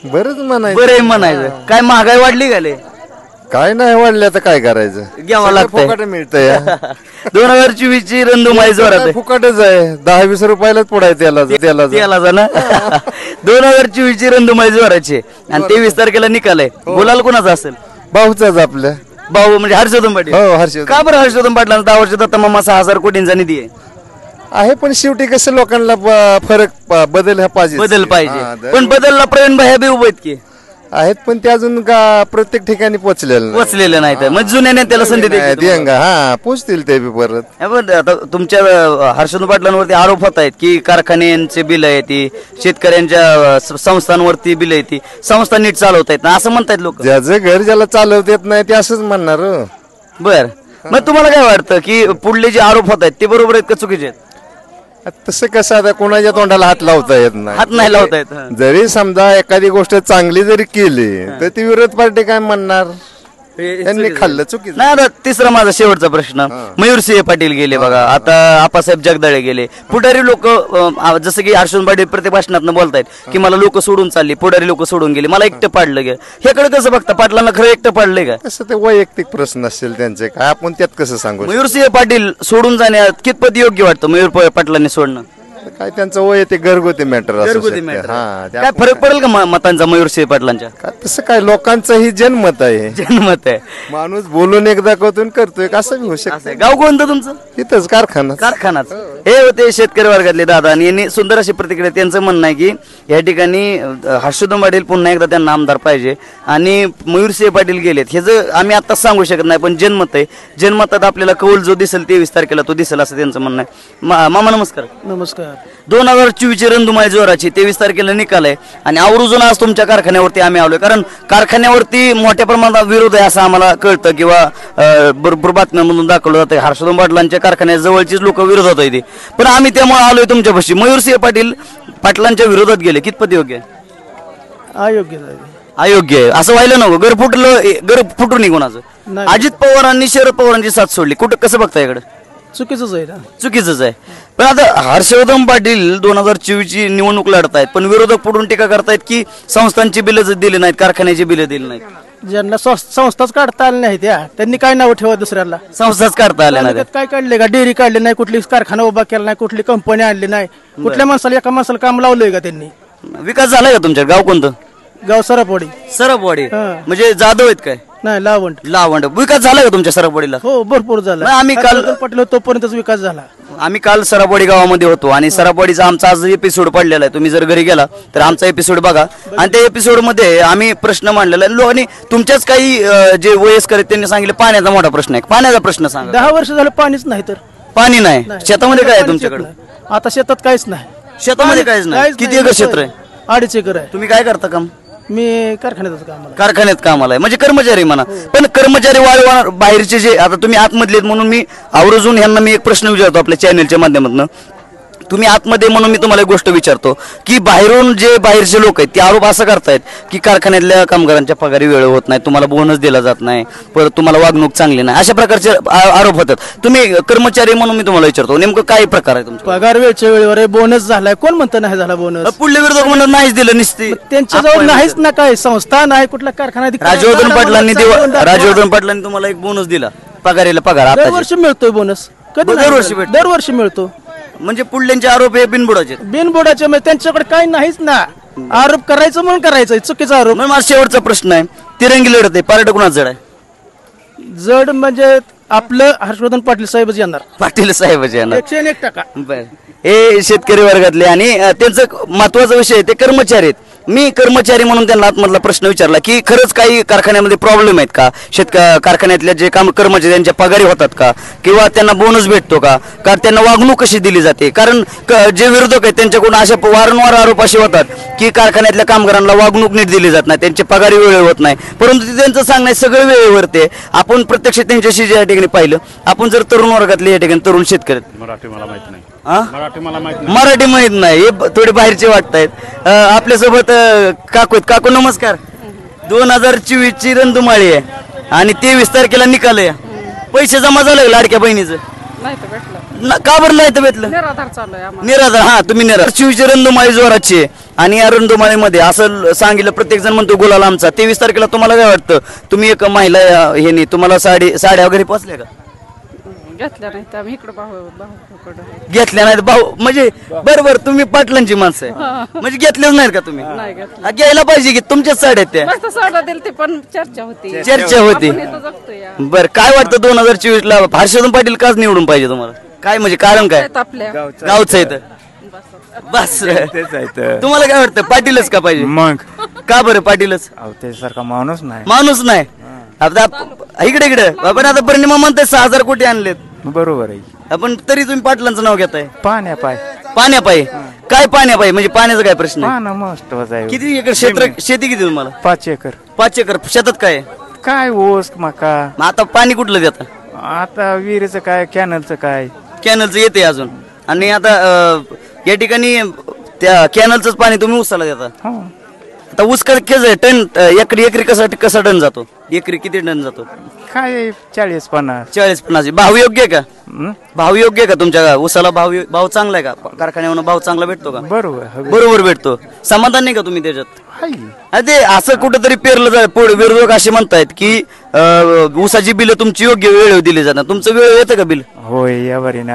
बरंच म्हणायचं. बरं म्हणायचं. काय महागाई वाढली का? काय नाही वाढलं तर काय करायचं, घ्यावं लागतंय. फुकट मिळतंय. 2024 ची रंधुमाई जोरात आहे. फुकटच आहे, 10-20 रुपयालाच पुढाय त्याला ना. 2024 ची रंधुमाई जोराची आणि 23 तारखेला निकाल आहे. बोलाल कोणाचा असेल? भाऊचाच आपल्या. भाऊ म्हणजे हर्षवर्धन पाटील. हो, हर्षवर्धन. का बरं हर्षवर्धन पाटलांना 10 वर्ष दत्तामामा 6,000 कोटींचा निधी आहे, पण शेवटी कसं लोकांना फरक बदल पाहिजे. पण बदलला प्रवीण भाई बी उभे आहेत की आहेत, पण ते अजून का प्रत्येक ठिकाणी पोचलेलं नाही. तर मग जुन्या नेत्याला संधी द्यायची. हा, पोचतील ते बी परत. आता तुमच्या हर्षवर्धन पाटलांवरती आरोप होत आहेत की कारखान्यांचे बिल आहे ती, शेतकऱ्यांच्या संस्थांवरती बिल आहे ती, संस्था नीट चालवत आहेत ना असं म्हणतायत लोक. ज्याचं घर ज्याला चालवता येत नाही ते असंच म्हणणार. बर, मग तुम्हाला काय वाटतं की पुढले जे आरोप होत आहेत ते बरोबर आहेत का चुकीचे आहेत? तसं कसं, आता कोणाच्या तोंडाला हात लावता येत नाही. हात नाही लावता येत. जरी समजा एखादी गोष्ट चांगली जरी केली तर ती विरोध पार्टी काय म्हणणार, त्यांनी खाल्लं चुकीचं. नाही, आता तिसरा माझा शेवटचा प्रश्न. मयूरसिंह पाटील गेले बघा, आता आप्पासाहेब जगदाळे गेले, पुढारी लोक जसं की हर्षवर्धन पाटील प्रत्येक भाषणात बोलतायत की मला लोक सोडून चालली, पुढारी लोक सोडून गेले, मला एकटं पाडलं गेलं. ह्याकडे कसं बघता? पाटलांना खरं एकटं पाडलंय का? कसं ते वैयक्तिक प्रश्न असतील त्यांचे, काय आपण त्यात कसं सांगू? मयूरसिंह पाटील सोडून जाण्यात कितपत योग्य वाटतं मयूर पाटलांनी सोडणं? काय त्यांचं वैयक्तिक घरगुती मॅटर काय फरक पडेल का मतांचा मयूरसिंह पाटलांच्या? तसं काय, लोकांचंही जनमत आहे. जनमत आहे. माणूस बोलून एकदा कथून करतोय असं होऊ शकतं. गाव कोणतं तुमचं? इथंच कारखानाच. हे होते शेतकरी वर्गातले दादा आणि यांनी सुंदर अशी प्रतिक्रिया. त्यांचं म्हणणं आहे की या ठिकाणी हर्षवर्धन पाटील पुन्हा एकदा त्यांना आमदार पाहिजे आणि मयूरसिंह पाटील गेलेत हे जर आम्ही आताच सांगू शकत नाही, पण जनमत आहे. जनमतात आपल्याला कौल जो दिसेल 23 तारखेला तो दिसेल असं त्यांचं म्हणणं आहे. मामा नमस्कार. नमस्कार. 2024 ची रणधुमाळी जोराची 23 तारखेला निकाल आहे आणि आवर्जून आज तुमच्या कारखान्यावरती आम्ही आलोय कारण कारखान्यावरती मोठ्या प्रमाणात विरोध आहे असं आम्हाला कळतं किंवा भरपूर बातम्यांमधून दाखवलं जातं. हर्षवर्धन पाटलांच्या कारखान्या जवळचीच लोक विरोधात होते पण आम्ही त्यामुळे आलोय तुमच्यापाशी. मयूरसिंह पाटलांच्या विरोधात गेले कितपत योग्य आहे? अयोग्य आहे असं व्हायला नको. घर फुटून नाही कोणाचं. अजित पवारांनी शरद पवारांची साथ सोडली कुठं कसं बघता इकडे? चुकीचंच आहे ना. चुकीचंच आहे. पण आता हर्षवर्धन पाटील 2024 ची निवडणूक लढतायत पण विरोधक पुढून टीका करतायत की संस्थांची बिलं दिली नाहीत, कारखान्याची बिलं दिली नाहीत. ज्यांना संस्थाच काढता आल्या नाही त्यांनी काय नाव ठेवा दुसऱ्याला? संस्थाच काढता आल्या नाही. काय काढले का? डेअरी काढली नाही, कुठली कारखाना उभा केला नाही, कुठली कंपनी आणली नाही, कुठल्या माणसाला एका माणसाला काम लावलंय का त्यांनी? विकास झालाय का तुमच्या? गाव कोणतं? गाव सरपवाडी. सरपवाडी म्हणजे जाधव आहेत काय? नाही, लावंड. विकास झाला का तुमच्या सरपवाडीला? हो, भरपूर झाला. आम्ही काल पटलं तोपर्यंतच विकास झाला. आम्ही काल सरपवाडी गावामध्ये होतो आणि सरपवाडीचा आमचा आज एपिसोड पडलेला आहे. तुम्ही जर घरी गेला तर आमचा एपिसोड बघा आणि त्या एपिसोड मध्ये आम्ही प्रश्न मांडलेला आहे. आणि तुमच्याच काही जे वयस्कर आहेत त्यांनी सांगितलं पाण्याचा मोठा प्रश्न आहे. पाण्याचा प्रश्न सांगा. 10 वर्ष झालं पाणीच नाही. तर पाणी नाही. शेतामध्ये काय आहे तुमच्याकडे? आता शेतात काहीच नाही. शेतामध्ये काहीच नाही. किती एकर क्षेत्र आहे? 2.5 एकर आहे. तुम्ही काय करता काम? मी कारखान्यातच काम. कारखान्यात कामाला आहे म्हणजे कर्मचारी म्हणा. पण कर्मचारी वाढवणार बाहेरचे जे आता तुम्ही आतमधले म्हणून मी आवर्जून ह्यांना मी एक प्रश्न विचारतो आपल्या चॅनलच्या माध्यमातून. तुम्ही आतमध्ये म्हणून मी तुम्हाला एक गोष्ट विचारतो की बाहेरून जे बाहेरचे लोक आहेत ते आरोप असं करतायत की कारखान्यातल्या कामगारांच्या पगारी वेळ होत नाही, तुम्हाला बोनस दिला जात नाही, परत तुम्हाला वागणूक चांगली नाही, अशा प्रकारचे आरोप होतात. तुम्ही कर्मचारी म्हणून मी तुम्हाला विचारतो नेमकं काय प्रकार आहे तुमचा? पगार वेळच्या वेळेवर आहे, बोनस झालाय. कोण म्हणतं नाही झाला बोनस? पुढले विरोधक म्हणत नाहीच दिलं निसते. त्यांच्याजवळ नाहीच ना. काय संस्था नाही, कुठला कारखाना? राजवर्धन पाटलांनी तुम्हाला एक बोनस दिला पगारीला पगार आता दरवर्षी मिळतोय बोनस. कधी? दरवर्षी मिळतो. म्हणजे पुढल्यांचे आरोप हे बिनबुडाचे म्हणजे त्यांच्याकडे काही नाहीच ना. आरोप करायचं म्हणून करायचं, चुकीचा आरोप. माझा शेवटचा प्रश्न आहे, तिरंगी लढत आहे, पार्ट कुणाच जड आहे? जड म्हणजे आपलं हर्षवर्धन पाटील साहेबच येणार. पाटील साहेबच येणार 101%. बर. हे शेतकरी वर्गातले आणि त्यांचं महत्वाचा विषय ते कर्मचारी आहेत. मी कर्मचारी म्हणून त्यांना आतमधला प्रश्न विचारला की खरंच काही कारखान्यामध्ये प्रॉब्लेम आहेत का? कारखान्यातल्या जे काम कर्मचारी त्यांच्या पगारी होतात का किंवा त्यांना बोनस भेटतो का? त्यांना वागणूक कशी दिली जाते? कारण जे विरोधक आहेत त्यांच्याकडून अशा वारंवार आरोप असे होतात की कारखान्यातल्या कामगारांना वागणूक नीट दिली जात नाही, त्यांची पगारी वेळेवर होत नाही. परंतु त्यांचं सांगणं सगळं वेळेवर ते आपण प्रत्यक्ष त्यांच्याशी या ठिकाणी पाहिलं. आपण जर तरुण वर्गातले या ठिकाणी तरुण शेतकरी मराठी मला माहित नाही. मराठी माहित नाही हे थोडे बाहेरचे वाटतायत. आपल्यासोबत काकू आहेत. काकू नमस्कार. 2024 ची रणधुमाळी आहे आणि 23 तारखेला निकाल आहे. पैसे जमा झाले लाडक्या बहिणीचं? का बरं नाही तर भेटलं? निराधार. हा, तुम्ही निराधार. 24 ची रणधुमाळी जोराची आहे आणि या रणधुमाळीमध्ये असं सांगितलं प्रत्येक जण म्हणतो गुलाल आमचा. 23 तारखेला तुम्हाला काय वाटतं? तुम्ही एक महिला हे नाही, तुम्हाला साड्या वगैरे पोचल्या का? घेतल्या नाहीत आम्ही इकडे घेतल्या नाहीत. भाऊ म्हणजे बरोबर तुम्ही पाटलांची माणसं आहे म्हणजे घेतल्याच नाहीत का तुम्ही? घ्यायला पाहिजे की तुमच्याच साड्या त्या साड्या दिली पण चर्चा होती. बर, काय वाटतं 2024 ला हर्षवर्धन पाटील काच निवडून पाहिजे तुम्हाला? काय म्हणजे कारण काय? गावचं आहे तर बस. तुम्हाला काय वाटतं पाटीलच का पाहिजे? मग का बरं पाटीलच? त्यासारखा माणूस नाही. आता इकडे आपण आता परिणाम म्हणताय 6,000 कोटी आणलेत. बरोबर आहे. आपण तरी तुम्ही पाटलांचं नाव घेताय. पाण्यापाय काय पाण्यापाय म्हणजे पाण्याचा काय प्रश्न? किती एकर क्षेत्र शेती किती तुम्हाला? 5 एकर. 5 एकर शेतात काय ऊस मका. आता पाणी कुठलं देता? आता विहिरीचं काय, कॅनलचं काय? कॅनलचं येते अजून. आणि आता या ठिकाणी त्या कॅनलचंच पाणी तुम्ही ऊसाला देता. आता ऊस कसं टन एकरी कसा टन जातो? एकरी किती टन जातो? काय 40-50. 40-50. भाव योग्य आहे का? भाव योग्य आहे का तुमच्या ऊसाला? भाव चांगला आहे का? कारखान्यावर भाव चांगला भेटतो का? बरोबर भेटतो. समाधान नाही का तुम्ही त्याच्यात? ते असं कुठेतरी पेरलं जाय. विरोधक असे म्हणतायत की ऊसाची बिल तुमची योग्य वेळ दिली जातात. तुमचं वेळ येतं का बिल? होय, या बारीनं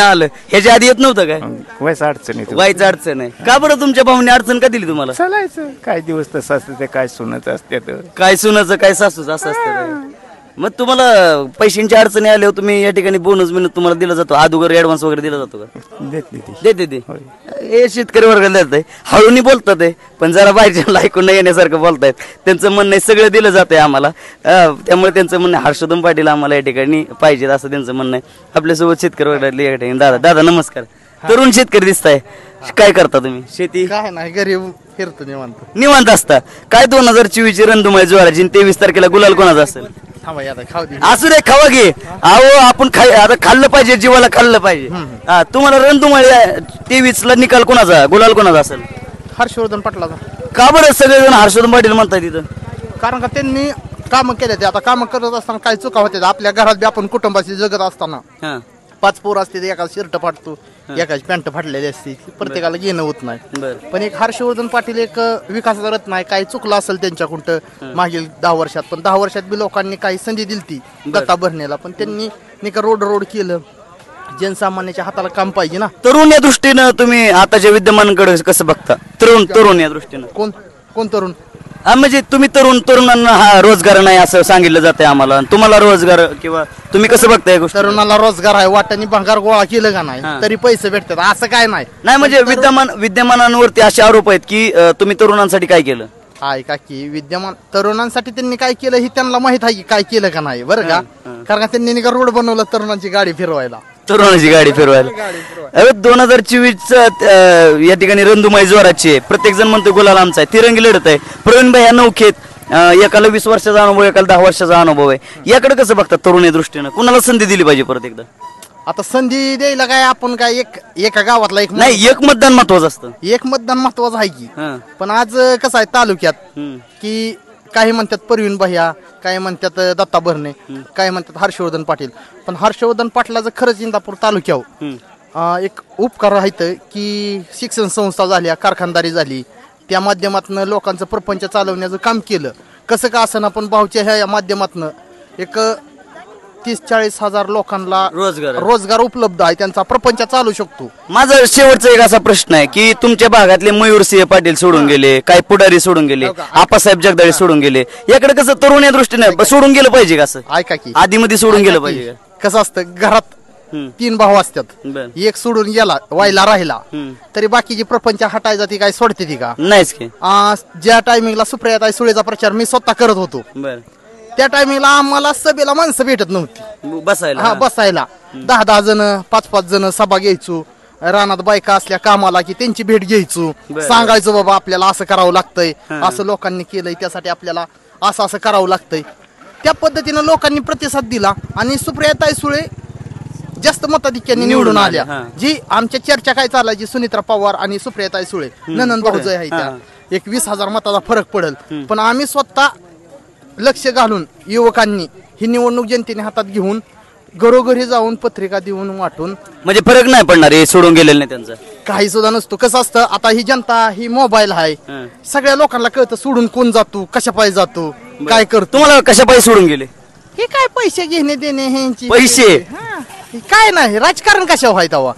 आलं. ह्याच्या आधी येत नव्हतं काय? व्हायचं अडचण आहे. का बरं तुमच्या भाऊने अडचण का दिली तुम्हाला? चालायचं काय दिवस तसं असतं ते. काय सुनत असते, काय सुनाचं काय सासूच असं असतं. मग तुम्हाला पैशांची अडचणी आल्यावर तुम्ही या ठिकाणी बोनस बिनस तुम्हाला दिला जातो? अगोदर ऍडव्हान्स वगैरे दिला जातो का? देते. हे शेतकरी वर्गाला देत आहे. हळूनी बोलतात आहे पण जरा बाहेरच्या ऐकून नाही येण्यासारखं बोलतायत. त्यांचं म्हणणं सगळं दिलं जातंय आम्हाला. त्यामुळे त्यांचं म्हणणं हर्षवर्धन पाटील आम्हाला या ठिकाणी पाहिजेत असं त्यांचं म्हणणं आहे. आपल्यासोबत शेतकरी वर्गातले या ठिकाणी दादा नमस्कार. तरुण शेतकरी दिसताय, काय करता तुम्ही? शेती काय नाही घरी फिरतो निवांत. निवांत असता काय? 2024 ची रणधुमाळी जोराची 23 तारखेला गुलाल कोणाचा असेल? थांबा आता खाऊ दे. असू दे, खावा घे. अहो आपण आता खाल्लं पाहिजे, जीवाला खाल्लं पाहिजे. हा, तुम्हाला रणधुमाळी 23 ला निकाल कोणाचा, गुलाल कोणाचा असेल? हर्षवर्धन पाटलाचा. का बरं सगळेजण हर्षवर्धन पाटील म्हणतात तिथं? कारण का त्यांनी कामं केले ते. आता कामं करत असताना काही चुका होते आपल्या घरात बी. आपण कुटुंबाशी जगत असताना हा 5 पोरं असते, एका शर्ट फाटतो, एकाची पॅन्ट फाटलेली असते, प्रत्येकाला घेणं होत नाही. बरं. पण एक हर्षवर्धन पाटील एक विकासाचा रत्न आहे. काही चुकलं असेल त्यांच्याकडून मागील 10 वर्षात, पण 10 वर्षात बी लोकांनी काही संधी दिली दत्ता भरणेला, पण त्यांनी नाही का रोड केलं. जनसामान्याच्या हाताला काम पाहिजे ना. तरुण या दृष्टीनं तुम्ही आताच्या विद्यमानांकडे कसं बघता? तरुण या दृष्टीनं कोण तरुण? हा, म्हणजे तुम्ही तरुणांना हा रोजगार नाही असं सांगितलं जाते आम्हाला, तुम्हाला रोजगार किंवा तुम्ही कसं बघताय या गोष्टी? तरुणाला रोजगार आहे, वाटाने भंगार गोळा केलं का नाही तरी पैसे भेटतात, असं काय नाही. नाही म्हणजे विद्यमानांवरती असे आरोप आहेत की तुम्ही तरुणांसाठी काय केलं? आहे का की विद्यमान तरुणांसाठी त्यांनी काय केलं हे त्यांना माहित आहे की काय केलं का नाही, बरं का. कारण का त्यांनी नाही का रोड बनवला तरुणांची गाडी फिरवायला. तरुणाची गाडी फिरवायला. 2024 या ठिकाणी रणधुमाळी जोराची आहे. प्रत्येक जण म्हणतो गुलाल आमचा आहे, तिरंगी लढत आहे. प्रवीण भाई ह्या नौखेत एकाला 20 वर्षाचा अनुभव, एकाला 10 वर्षाचा अनुभव आहे. याकडे कसं बघतात तरुण या दृष्टीनं? कुणाला संधी दिली पाहिजे परत एकदा? आता संधी द्यायला काय आपण काय एका गावातला एक मतदान महत्वाचं असतं. एक मतदान महत्वाचं आहे की. पण आज कसं आहे तालुक्यात की काही म्हणतात परवीन भैया, काही म्हणतात दत्ता भरणे, काही म्हणतात हर्षवर्धन पाटील. पण हर्षवर्धन पाटलाचं खरंच इंदापूर तालुक्यावर एक उपकार आहेत की शिक्षण संस्था झाल्या, कारखानदारी झाली, त्या माध्यमातून लोकांचं प्रपंच चालवण्याचं काम केलं. कसं का असं आपण भाऊच्या ह्या माध्यमातून एक 30-40 हजार लोकांना रोजगार उपलब्ध आहे, त्यांचा प्रपंच चालू शकतो. माझा शेवटचा एक असा प्रश्न आहे की तुमच्या भागातले मयूरसिंह पाटील सोडून गेले, काही पुढारी सोडून गेले, आप्पासाहेब जगदाळे सोडून गेले. याकडे कसं तरुण या दृष्टीने सोडून गेलं पाहिजे का? असं ऐका की आधीमध्ये सोडून गेलं पाहिजे. कसं असतं घरात 3 भाऊ असतात, एक सोडून गेला वायला राहिला तरी बाकीची प्रपंच हटायचा ती काय सोडते ती का? नाहीच की. ज्या टायमिंगला सुप्रियाताई सुळेचा प्रचार मी स्वतः करत होतो त्या टायमिंगला आम्हाला सभेला माणसं भेटत नव्हती बसायला. बसायला 10-10 जण 5-5 जण सभा घ्यायचो. रानात बायका असल्या कामाला की त्यांची भेट घ्यायचो, सांगायचो बाबा आपल्याला असं करावं लागतंय, असं लोकांनी केलंय, त्यासाठी आपल्याला असं करावं लागतंय. त्या पद्धतीनं लोकांनी प्रतिसाद दिला आणि सुप्रियाताई सुळे जास्त मताधिक्याने निवडून आल्या. जी आमच्या चर्चा काय चालायची, सुनित्रा पवार आणि सुप्रियाताई सुळे ननंद भाऊजय आहे, त्या एक 20,000 मताचा फरक पडेल. पण आम्ही स्वतः लक्ष घालून युवकांनी ही निवडणूक जनतेने हातात घेऊन घरोघरी जाऊन पत्रिका देऊन वाटून, म्हणजे फरक नाही पडणार हे सोडून गेलेलं नाही त्यांचं काही सुद्धा नसतो. कसं असतं आता ही जनता ही मोबाईल आहे, सगळ्या लोकांना कळतं सोडून कोण जातो, कशा पायी जातो, काय करतो. तुम्हाला कशा पायी सोडून गेले? हे काय पैसे घेणे देणे ह्यांची पैसे काय नाही, राजकारण कशा व्हायचं हवा.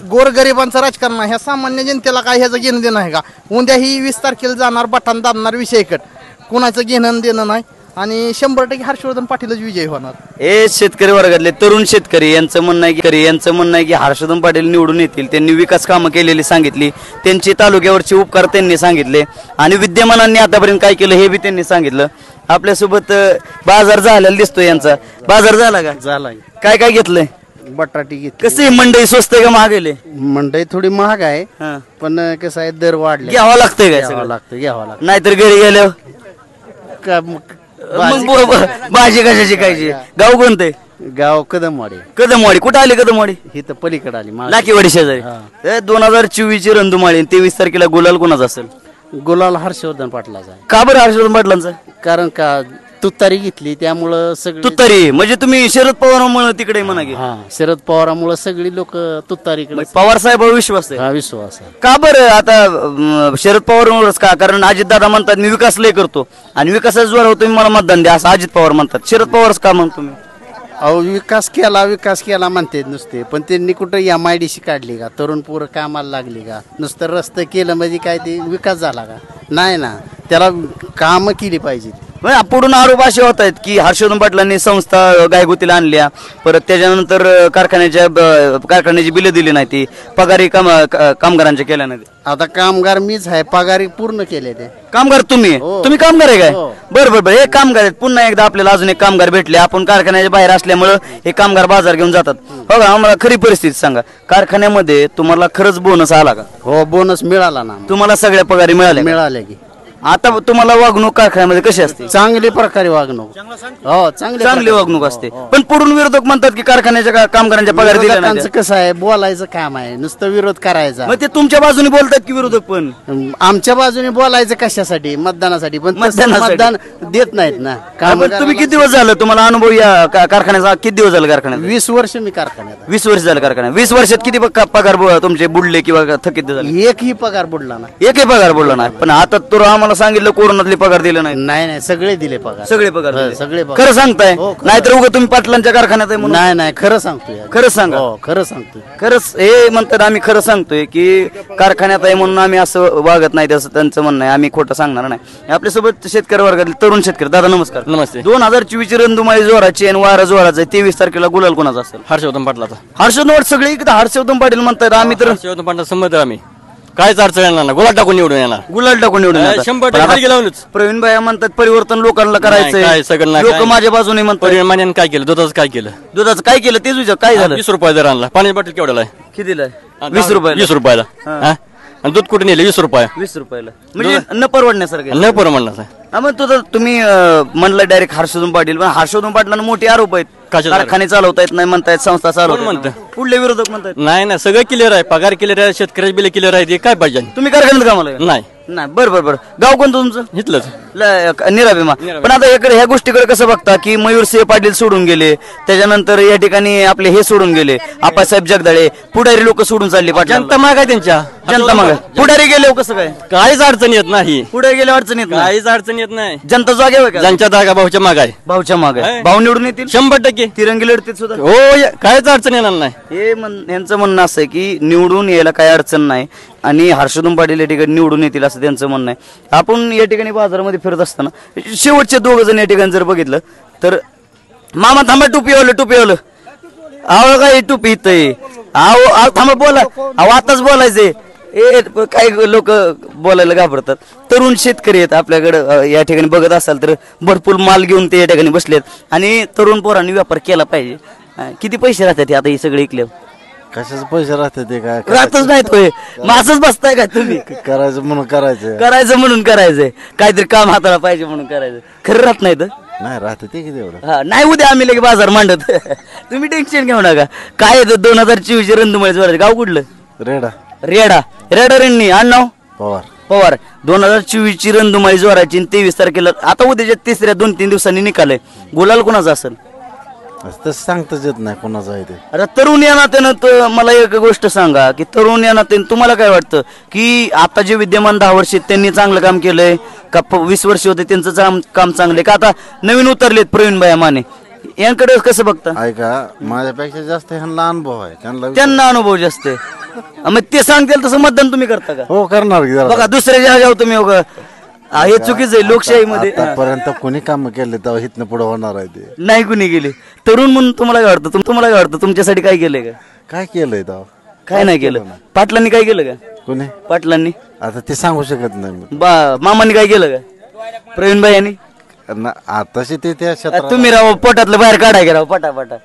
गोरगरिबांचं राजकारण ह्या सामान्य जनतेला काय ह्याचं घेणं देणं आहे का? उद्या ही 20 तारखेला जाणार बटन दाबणार विषय कट, कोणाचं घेणं देणं नाही आणि 100% हर्षवर्धन पाटीलच विजयी होणार. हे शेतकरी वर्गातले तरुण शेतकरी यांचं म्हणणं आहे की हर्षवर्धन पाटील निवडून येतील. त्यांनी विकास कामं केलेली सांगितली, त्यांची तालुक्यावरचे उपकार त्यांनी सांगितले आणि विद्यमानांनी आतापर्यंत काय केलं हे बी त्यांनी सांगितलं. आपल्यासोबत बाजार झालेला दिसतोय. यांचा बाजार झाला का? झाला. काय काय घेतलंय? बटाटी घेतली. कसे मंडई स्वस्त आहे का महाग आहे? मंडई थोडी महाग आहे, पण कसं आहे दर वाढले, घ्यावं लागतंय काय? घ्यावं लागतं. नाहीतर घरी गेल्यावर भाजी कशाची खायची? गाव कोणते? गाव कदमवाडी. कदमवाडी कुठं आले? कदमवाडी ही तर पलीकडे आली, लाकीवाडी शेजारी. 2024 ची रणधुमाळी 23 तारखेला गुलाल कोणाचा असेल? गुलाल हर्षवर्धन पाटलाचा आहे. का बरं हर्षवर्धन पाटलांचा? कारण का तुतारी घेतली त्यामुळं सगळी. तुतारी म्हणजे तुम्ही शरद पवारांमुळे तिकडे म्हणा की? शरद पवारांमुळे सगळी लोक तुतारीकडे. पवार साहेबांवर विश्वास आहे? विश्वास आहे. का बरं आता शरद पवारवरच का? कारण अजितदादा म्हणतात मी विकास लय करतो आणि विकासाचा जोर होतो, तुम्ही मला मतदान द्या असं अजित पवार म्हणतात. शरद पवारच का म्हणतो तुम्ही? अहो विकास केला म्हणते नुसते, पण त्यांनी कुठं MIDC काढली का? तरुण पोरं कामाला लागली का? नुसतं रस्ते केलं म्हणजे काय ते विकास झाला का? नाही ना, त्याला कामं केली पाहिजे. पुढून आरोप असे होत आहेत की हर्षवर्धन पाटलांनी संस्था गायगुतीला आणल्या, परत त्याच्यानंतर कारखान्याची बिलं दिली नाही, ती पगारी कामगारांच्या केल्या नाही. आता कामगार मीच आहे, पगारी पूर्ण केले ते. कामगार तुम्ही कामगार आहे काय? बरं हे कामगार आहेत. पुन्हा एकदा आपल्याला अजून एक कामगार भेटले. आपण कारखान्याच्या बाहेर असल्यामुळं हे कामगार बाजार घेऊन जातात. हो का, आम्हाला खरी परिस्थिती सांगा, कारखान्यामध्ये तुम्हाला खरंच बोनस आला का? हो, बोनस मिळाला ना. तुम्हाला सगळ्या पगारी मिळाले की आता तुम्हाला वागणूक कारखान्यामध्ये कशी असते? चांगली प्रकारे वागणूक. हो, चांगली वागणूक असते. पण पुढून विरोधक म्हणतात की कारखान्याच्या कामगारांच्या पगार दिल्या नाही. कसं आहे, बोलायचं काम आहे, नुसतं विरोध करायचा. मग ते तुमच्या बाजूने बोलतात की विरोधक पण आमच्या बाजूने बोलायचं कशासाठी? मतदानासाठी. पण मतदान देत नाहीत ना. तुम्ही किती दिवस झालं तुम्हाला अनुभव या कारखान्याचा? किती दिवस झालं कारखान्यात? 20 वर्ष मी कारखान्यात. 20 वर्ष झालं कारखान्यात. 20 वर्षात किती पगार तुमचे बुडले किंवा थकीत झाले? एकही पगार बुडला ना. एकही पगार बुडला नाही. पण आता तर आम्हाला सांगितलं कोरोनातले पगार दिले नाही. नाही, सगळे दिले पगार. सगळे पगार दिले. सगळे खरं सांगताय? नाहीतर उगा तुम्ही पाटलांच्या कारखान्यात आहे म्हणून? नाही, खरं सांगतोय. खरं सांगा. खरं सांगतोय. खरंच हे म्हणतात आम्ही खरं सांगतोय की कारखान्यात आहे म्हणून आम्ही असं वागत नाही, असं त्यांचं म्हणणं आहे. आम्ही खोटं सांगणार नाही. आपल्यासोबत शेतकरी वर्गातील तरुण शेतकरी. दादा नमस्कार. नमस्ते. 2024 रणधुमाळी जोराची आणि वारा जोराचा. 23 तारखेला गुलाल कोणाचा असेल? हर्षवर्धन पाटलाचा. हर्षवर्धन सगळे हर्षवर्धन पाटील म्हणतात. आम्ही तर हर्षवर्धन पाटला संमत आम्ही कायच अडचण येणार ना. गुलाल टाकून निवडून येणार. 100% गेल्यावरच. प्रवीण भाई म्हणतात परिवर्तन लोकांना करायचंय. लोक माझ्या बाजूने म्हणतात. मान्याने काय केलं? दुधाचं काय केलं? दुधाचं काय केलं तेच विचार. काय झालं? 20 रुपये दर आणला. पाण्याची बॉटल केवढ्याला आहे? कितीला आहे? 20 रुपये. 20 रुपयाला. आणि दूध कुठे नेलं? 20 रुपये. 20 रुपयाला म्हणजे न परवडण्यासारखं. न परवडण्याचं. मग तुम्ही म्हणलं डायरेक्ट हर्षवर्धन पाटील. पण हर्षवर्धन पाटलांना मोठे आरोप आहेत. कारखाने चालवता येत नाही म्हणतायत, संस्था चालवतात. पुढले विरोधक म्हणतात नाही सगळं क्लिअर आहे. पगार क्लिअर आहे, शेतकऱ्याचे बिल क्लिअर आहे. काय पाहिजे? तुम्ही कारखान्यात कामाला नाही. बरं गाव कोणतं तुमचं? इथलंच निराभिमा. पण आता इकडे ह्या गोष्टीकडे कसं बघता की मयूरसिंह पाटील सोडून गेले, त्याच्यानंतर या ठिकाणी आपले हे सोडून गेले, आप्पासाहेब जगदाळे, पुढारी लोक सोडून चालले. जनता माग आहे त्यांच्या. जनता माग. पुढारी गेले कसं काय? काहीच अडचण येत नाही. पुढे गेल्या अडचण येत नाही. काहीच अडचण येत नाही. जनता जागे का? ज्यांच्या जागा भाऊच्या माग आहे. भाऊच्या माग आहे. भाऊ निवडून येतील 100%. तिरंगी लढतील सुद्धा. हो, काहीच अडचण येणार नाही. यांचं म्हणणं असं आहे की निवडून यायला काही अडचण नाही आणि हर्षवर्धन पाटील या ठिकाणी निवडून येतील असं त्यांचं म्हणणं आहे. आपण या ठिकाणी बाजारामध्ये फिरत असताना शेवटचे 2 जण या ठिकाणी जर बघितलं तर मामा थांबा, टोपीवालं आव काय टोपी इथं आव थांबा, बोला आताच बोलायचंय. काही लोक बोलायला घाबरतात. तरुण शेतकरी आहेत आपल्याकडे या ठिकाणी बघत असाल तर भरपूर माल घेऊन ते या ठिकाणी बसलेत आणि तरुण पोरांनी व्यापार केला पाहिजे. किती पैसे राहतात आता हे सगळे ऐकले? कशाचे पैसे राहते ते काय राहतच नाहीत. होय, माझंच बसताय का तुम्ही? करायचं म्हणून करायचंय. काहीतरी काम हाताला पाहिजे म्हणून करायचं. खरं राहत नाही तर नाही राहते ते किती एवढं. नाही उद्या आम्ही लगे बाजार मांडत. तुम्ही टेन्शन घेऊ नका. काय 2024 रणधुमाळी जोराचे. गाव कुठलं? रेडा रेंनी. आडनाव पवार. 2024 रणधुमाळी जोराची 23 तारखेला. आता उद्याच्या 2-3 दिवसांनी निकाल आहे. गुलाल कोणाचा असेल? तसं सांगताच येत नाही कोणाचं आहे ते. आता तरुण या नात्यानं मला एक गोष्ट सांगा की तरुण या नात्यानं तुम्हाला काय वाटतं की आता जे विद्यमान 10 वर्ष त्यांनी चांगलं काम केलंय का 20 वर्ष होते त्यांचं काम चांगलंय का आता नवीन उतरलेत प्रवीण भाई माने यांकडे कसं बघता? ऐका, माझ्यापेक्षा जास्त ह्यांना अनुभव आहे. त्यांना अनुभव जास्त आहे. मग ते सांगतील तसं मतदान तुम्ही करता का? हो, करणार. बघा दुसऱ्याच्या ह्याच्यावर तुम्ही हे चुकीचं आहे. लोकशाहीमध्ये आतापर्यंत कोणी काम केले तेव्हा इथनं पुढे होणार आहे ते नाही कुणी गेले. तरुण म्हणून तुम्हाला काय वाटतं? तुम्हाला काय वाटतं तुमच्यासाठी काय केलंय का? काय केलंय तेव्हा? काय नाही केलं. पाटलांनी काय केलं का? कोणी? पाटलांनी. आता ते सांगू शकत नाही. मामांनी काय केलं का? प्रवीण भाई यांनी. आताशी ते त्या क्षेत्रात तुम्ही राव पोटातलं बाहेर काढा की राव पटापटा.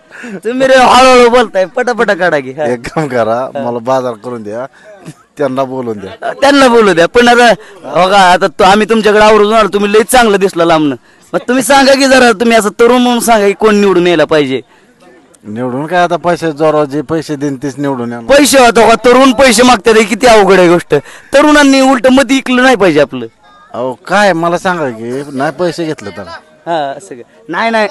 तुम्ही राव हळूहळू बोलताय, पटापटा काढा की. एक काम करा, मला बाजार करून द्या, त्यांना बोलून द्या. त्यांना बोलू द्या. पण आता बघा आता आम्ही तुमच्याकडे आवरून आलो, तुम्ही लई चांगलं दिसलं लांबनं. मग तुम्ही सांगा की जरा तुम्ही असं तरुण म्हणून सांगा की कोण निवडून यायला पाहिजे. निवडून काय आता पैसे जोरावर जे पैसे देईन तेच निवडून येणार. पैसे होतो का? तरुण पैसे मागतात किती अवघड आहे गोष्ट. तरुणांनी उलट मत इकलं नाही पाहिजे आपलं. अहो काय मला सांगा की नाही पैसे घेतलं तर असं नाही नाही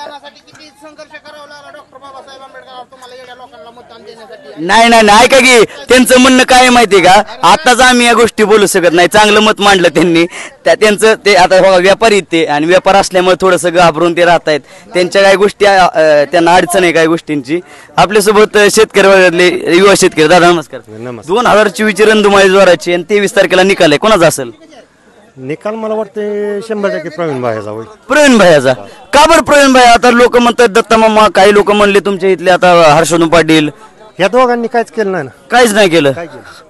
ऐका की त्यांचं म्हणणं काय माहितीये का? आताच आम्ही या गोष्टी बोलू शकत नाही. चांगलं मत मांडलं त्यांनी. त्यांचं ते आता बघा व्यापारी ते आणि व्यापार असल्यामुळे थोडंसं घाबरून ते राहत आहेत. त्यांच्या काही गोष्टी त्यांना अडचण आहे काही गोष्टींची. आपल्यासोबत शेतकरी वर्गातले युवा शेतकरी. दादा नमस्कार. 2024 रणधुमाळी जोराची आणि 23 तारखेला निकाल आहे. कोणाचा असेल? निकाल मला वाटतं 100% प्रवीण भाईचा होईल. प्रवीण भैयाचा का बरं प्रवीण भैया? आता लोक म्हणतात दत्ता मामा, काही लोक म्हणले तुमच्या इथले आता हर्षवर्धन पाटील, या दोघांनी काहीच केलं नाही ना. काहीच नाही केलं.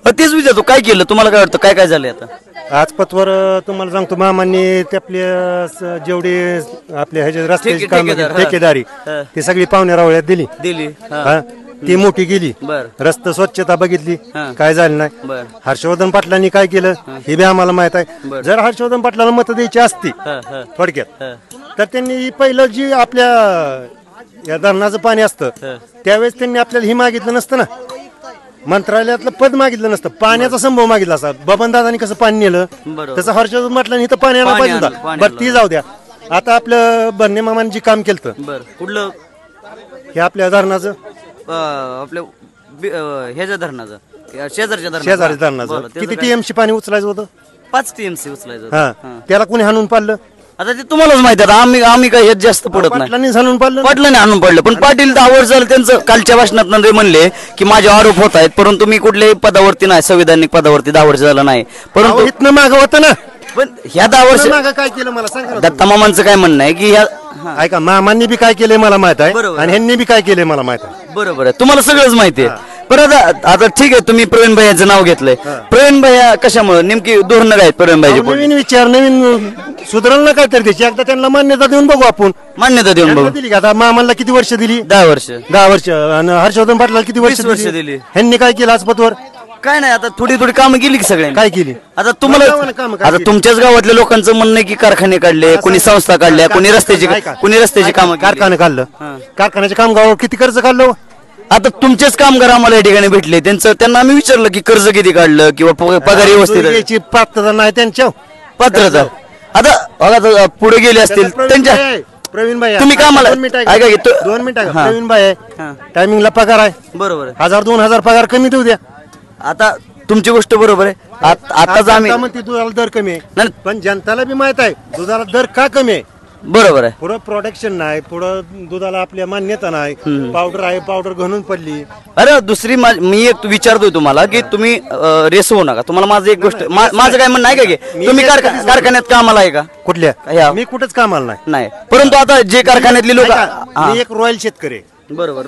तेच विचारतो काय केलं, तुम्हाला काय वाटतं काय काय झालंय आता? आजपतवर तुम्हाला सांगतो मामांनी ते आपल्या जेवढी आपल्या ह्याच्या रस्त्याची काम ठेकेदारी ती सगळी पाहुण्या रावळ्यात दिली. ती मोठी गेली, रस्ता स्वच्छता बघितली, काय झालं नाही. हर्षवर्धन पाटलांनी काय केलं हे बी आम्हाला माहित आहे. जर हर्षवर्धन पाटलाला मत द्यायची असती थोडक्यात तर त्यांनी पहिलं जी आपल्या या धरणाचं पाणी असतं त्यावेळेस त्यांनी आपल्याला ही मागितलं नसतं ना, मंत्रालयातलं पद मागितलं नसतं, पाण्याचा संभव मागितला असता. बबनदादांनी कसं पाणी नेलं तसं हर्षवर्धन पाटलांनी इथं पाणी आणायला पाहिजे होता. बरं ती जाऊ द्या. आता आपलं बर्ने मामांनी जी काम केलं कुठलं हे आपल्या धरणाचं आपल्या ह्याच्या धरणाचं शेजारच्या शेजारी धरणाचं किती टीएमसी पाणी उचलायचं होतं? 5 TMC उचलायचं. हा, त्याला कोणी हाणून पाडलं? आता ते तुम्हालाच माहिती आहे. आम्ही काय हेच जास्त पडत नाही. पाटलांनी आणून पडलं. पण पाटील 10 वर्ष झालं त्यांचं कालच्या भाषणात ते म्हणले की माझे आरोप होत आहेत, परंतु मी कुठल्याही पदावरती नाही, संविधानिक पदावरती 10 वर्ष झालं नाही. परंतु इथनं मागं होतं ना. पण ह्या 10 वर्ष काय केलं मला सांगा. दत्ता मामांचं काय म्हणणं आहे की ह्या ऐका मामांनी बी काय केलंय मला माहित आहे आणि ह्यांनी बी काय केलंय मला माहित आहे. बरोबर आहे, तुम्हाला सगळंच माहिती आहे. परत आता ठीक आहे, तुम्ही प्रवीण भैयाचं नाव घेतलंय. प्रवीण भैया कशामुळे नेमकी धोरण काय आहेत प्रवीण भैयाचे? नवीन विचार, नवीन सुधारणा काय तर त्याची एकदा त्यांना मान्यता देऊन बघू आपण. मान्यता देऊन बघू. दिली का? आता मामाला किती वर्ष दिली? 10 वर्ष. 10 वर्ष. आणि हर्षवर्धन पाटलाला किती वर्ष दिली? ह्यांनी काय केलं आजपतवर? काय नाही, आता थोडी थोडी कामं केली की सगळ्यांनी. काय केली? आता तुम्हाला आता तुमच्याच गावातल्या लोकांचं म्हणणं आहे की कारखाने काढले, कोणी संस्था काढल्या, कोणी रस्त्याची कामं, कारखाने काढलं. कारखान्याचे कामगार किती कर्ज काढलं? आता तुमचेच कामगार आम्हाला या ठिकाणी भेटले, त्यांना आम्ही विचारलं की कर्ज किती काढलं किंवा पगार व्यवस्थित पात्रता नाही त्यांच्या पात्रता. आता पुढे गेले असतील त्यांच्या प्रवीण भाई तुम्ही कामाला 2 मिनिटं प्रवीण भाई टायमिंगला पगार आहे. बरोबर आहे. 1000-2000 पगार कमी देऊ द्या. आता तुमची गोष्ट बरोबर आहे. आताच आम्ही म्हणते दुधाला दर कमी आहे, पण जनताला बी माहित आहे दुधाला दर का कमी आहे. बरोबर आहे. पुढं प्रोडक्शन नाही, पुढं दुधाला आपल्या मान्यता नाही. पावडर आहे, पावडर घालून पडली. अरे दुसरी मी एक विचारतोय तुम्हाला की तुम्ही रेस होऊ नका. तुम्हाला माझं एक गोष्ट माझं काय म्हणणं आहे का की तुम्ही कारखान्यात कामाला आहे का? कुठल्या? मी कुठेच कामाला नाही. परंतु आता जे कारखान्यातली लोक, मी एक रॉयल शेतकरी आहे. बरोबर.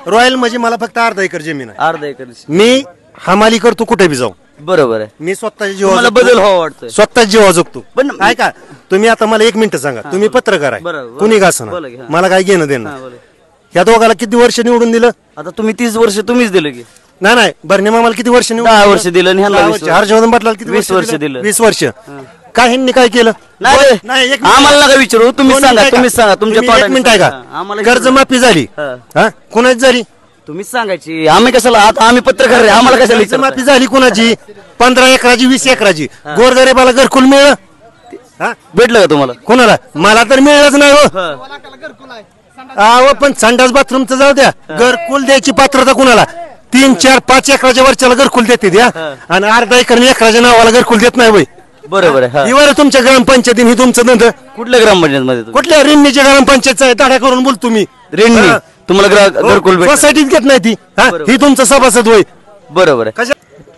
रॉयल म्हणजे मला फक्त अर्धा एकर जमीन आहे. अर्धा एकर मी हमाली करतो कुठे बी जाऊ. बरोबर आहे. मी स्वतःच्या जीवा मला बदल व्हावा वाटतं. स्वतःच जीवा जगतो. पण ऐका तुम्ही आता मला 1 मिनिट सांगा. तुम्ही पत्रकार आहे, कुणी का असं मला काय घेणं देणं. ह्या दोघाला किती वर्ष निवडून दिलं? आता तुम्ही 30 वर्ष तुम्हीच दिलं की नाही बर्ने मामाला किती वर्ष? 10 वर्ष दिलं. हर्षवर्धन पाटलाला किती 20 वर्ष दिलं. 20 वर्ष. काय ह्यांनी काय केलं? नाही आम्हाला नका विचारू, तुम्ही सांगा तुमच्या 1 मिनिट आहे का? कर्जमाफी झाली, कुणाची झाली? तुम्हीच सांगायची. आम्ही कशाला? आता आम्ही पत्रकार आहे, आम्हाला कशाला? कर्जमाफी झाली कुणाची? 15 एकराची, 20 एकराची. गोरगरीबाला घरकुल मिळलं? भेटलं का तुम्हाला? कोणाला? मला तर मिळलंच नाही हो. पण संडास बाथरूमचं जाऊ द्या, घरकुल द्यायची पात्रता कुणाला? 3, 4, 5 एकराच्या वरच्याला घरकुल देते द्या, आणि अर्धा एकर एकराच्या नावाला घरकुल देत नाही. बरोबर आहे. इवर तुमच्या ग्रामपंचायतीने तुमचं धंदा कुठल्या ग्रामपंचायत मध्ये? कुठल्या? रिन्नीच्या ग्रामपंचायतचा आहे. दाढ्या करून बोल तुम्ही. रिन्नी तुम्हाला घरकुल सोसायटीत घेत नाही ती. ही तुमचं सभासद होय. बरोबर आहे.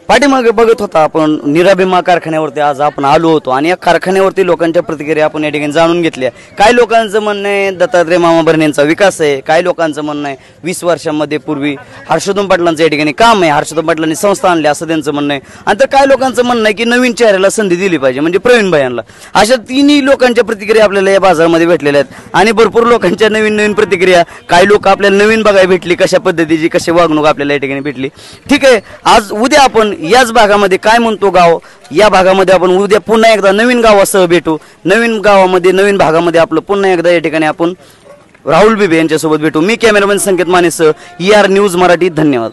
पाठीमागे बघत होता आपण निराभिमा कारखान्यावरती आज आपण आलो होतो आणि या कारखान्यावरती लोकांच्या प्रतिक्रिया आपण या ठिकाणी जाणून घेतल्या. काही लोकांचं म्हणणं आहे दत्तात्रय मामा भरणेंचा विकास आहे, काही लोकांचं म्हणणं आहे 20 वर्षांमध्ये पूर्वी हर्षवर्धन पाटलांचं या ठिकाणी काम आहे, हर्षवर्धन पाटलांनी संस्था आणली असं त्यांचं म्हणणं आहे. आणि तर काही लोकांचं म्हणणं आहे की नवीन चेहऱ्याला संधी दिली पाहिजे, म्हणजे प्रवीण भैयांना. अशा तिन्ही लोकांच्या प्रतिक्रिया आपल्याला या बाजारामध्ये भेटलेल्या आहेत आणि भरपूर लोकांच्या नवीन प्रतिक्रिया. काही लोक आपल्याला नवीन बघायला भेटली, कशा पद्धतीची कशी वागणूक आपल्याला या ठिकाणी भेटली. ठीक आहे, आज उद्या आपण याच भागामध्ये काय म्हणतो गाव या भागामध्ये आपण उद्या पुन्हा एकदा नवीन गावासह भेटू. नवीन गावामध्ये नवीन भागामध्ये आपलं पुन्हा एकदा या ठिकाणी आपण राहुल बिबे यांच्यासोबत भेटू. मी कॅमेरामॅन संकेत मानेसह ER न्यूज मराठी. धन्यवाद.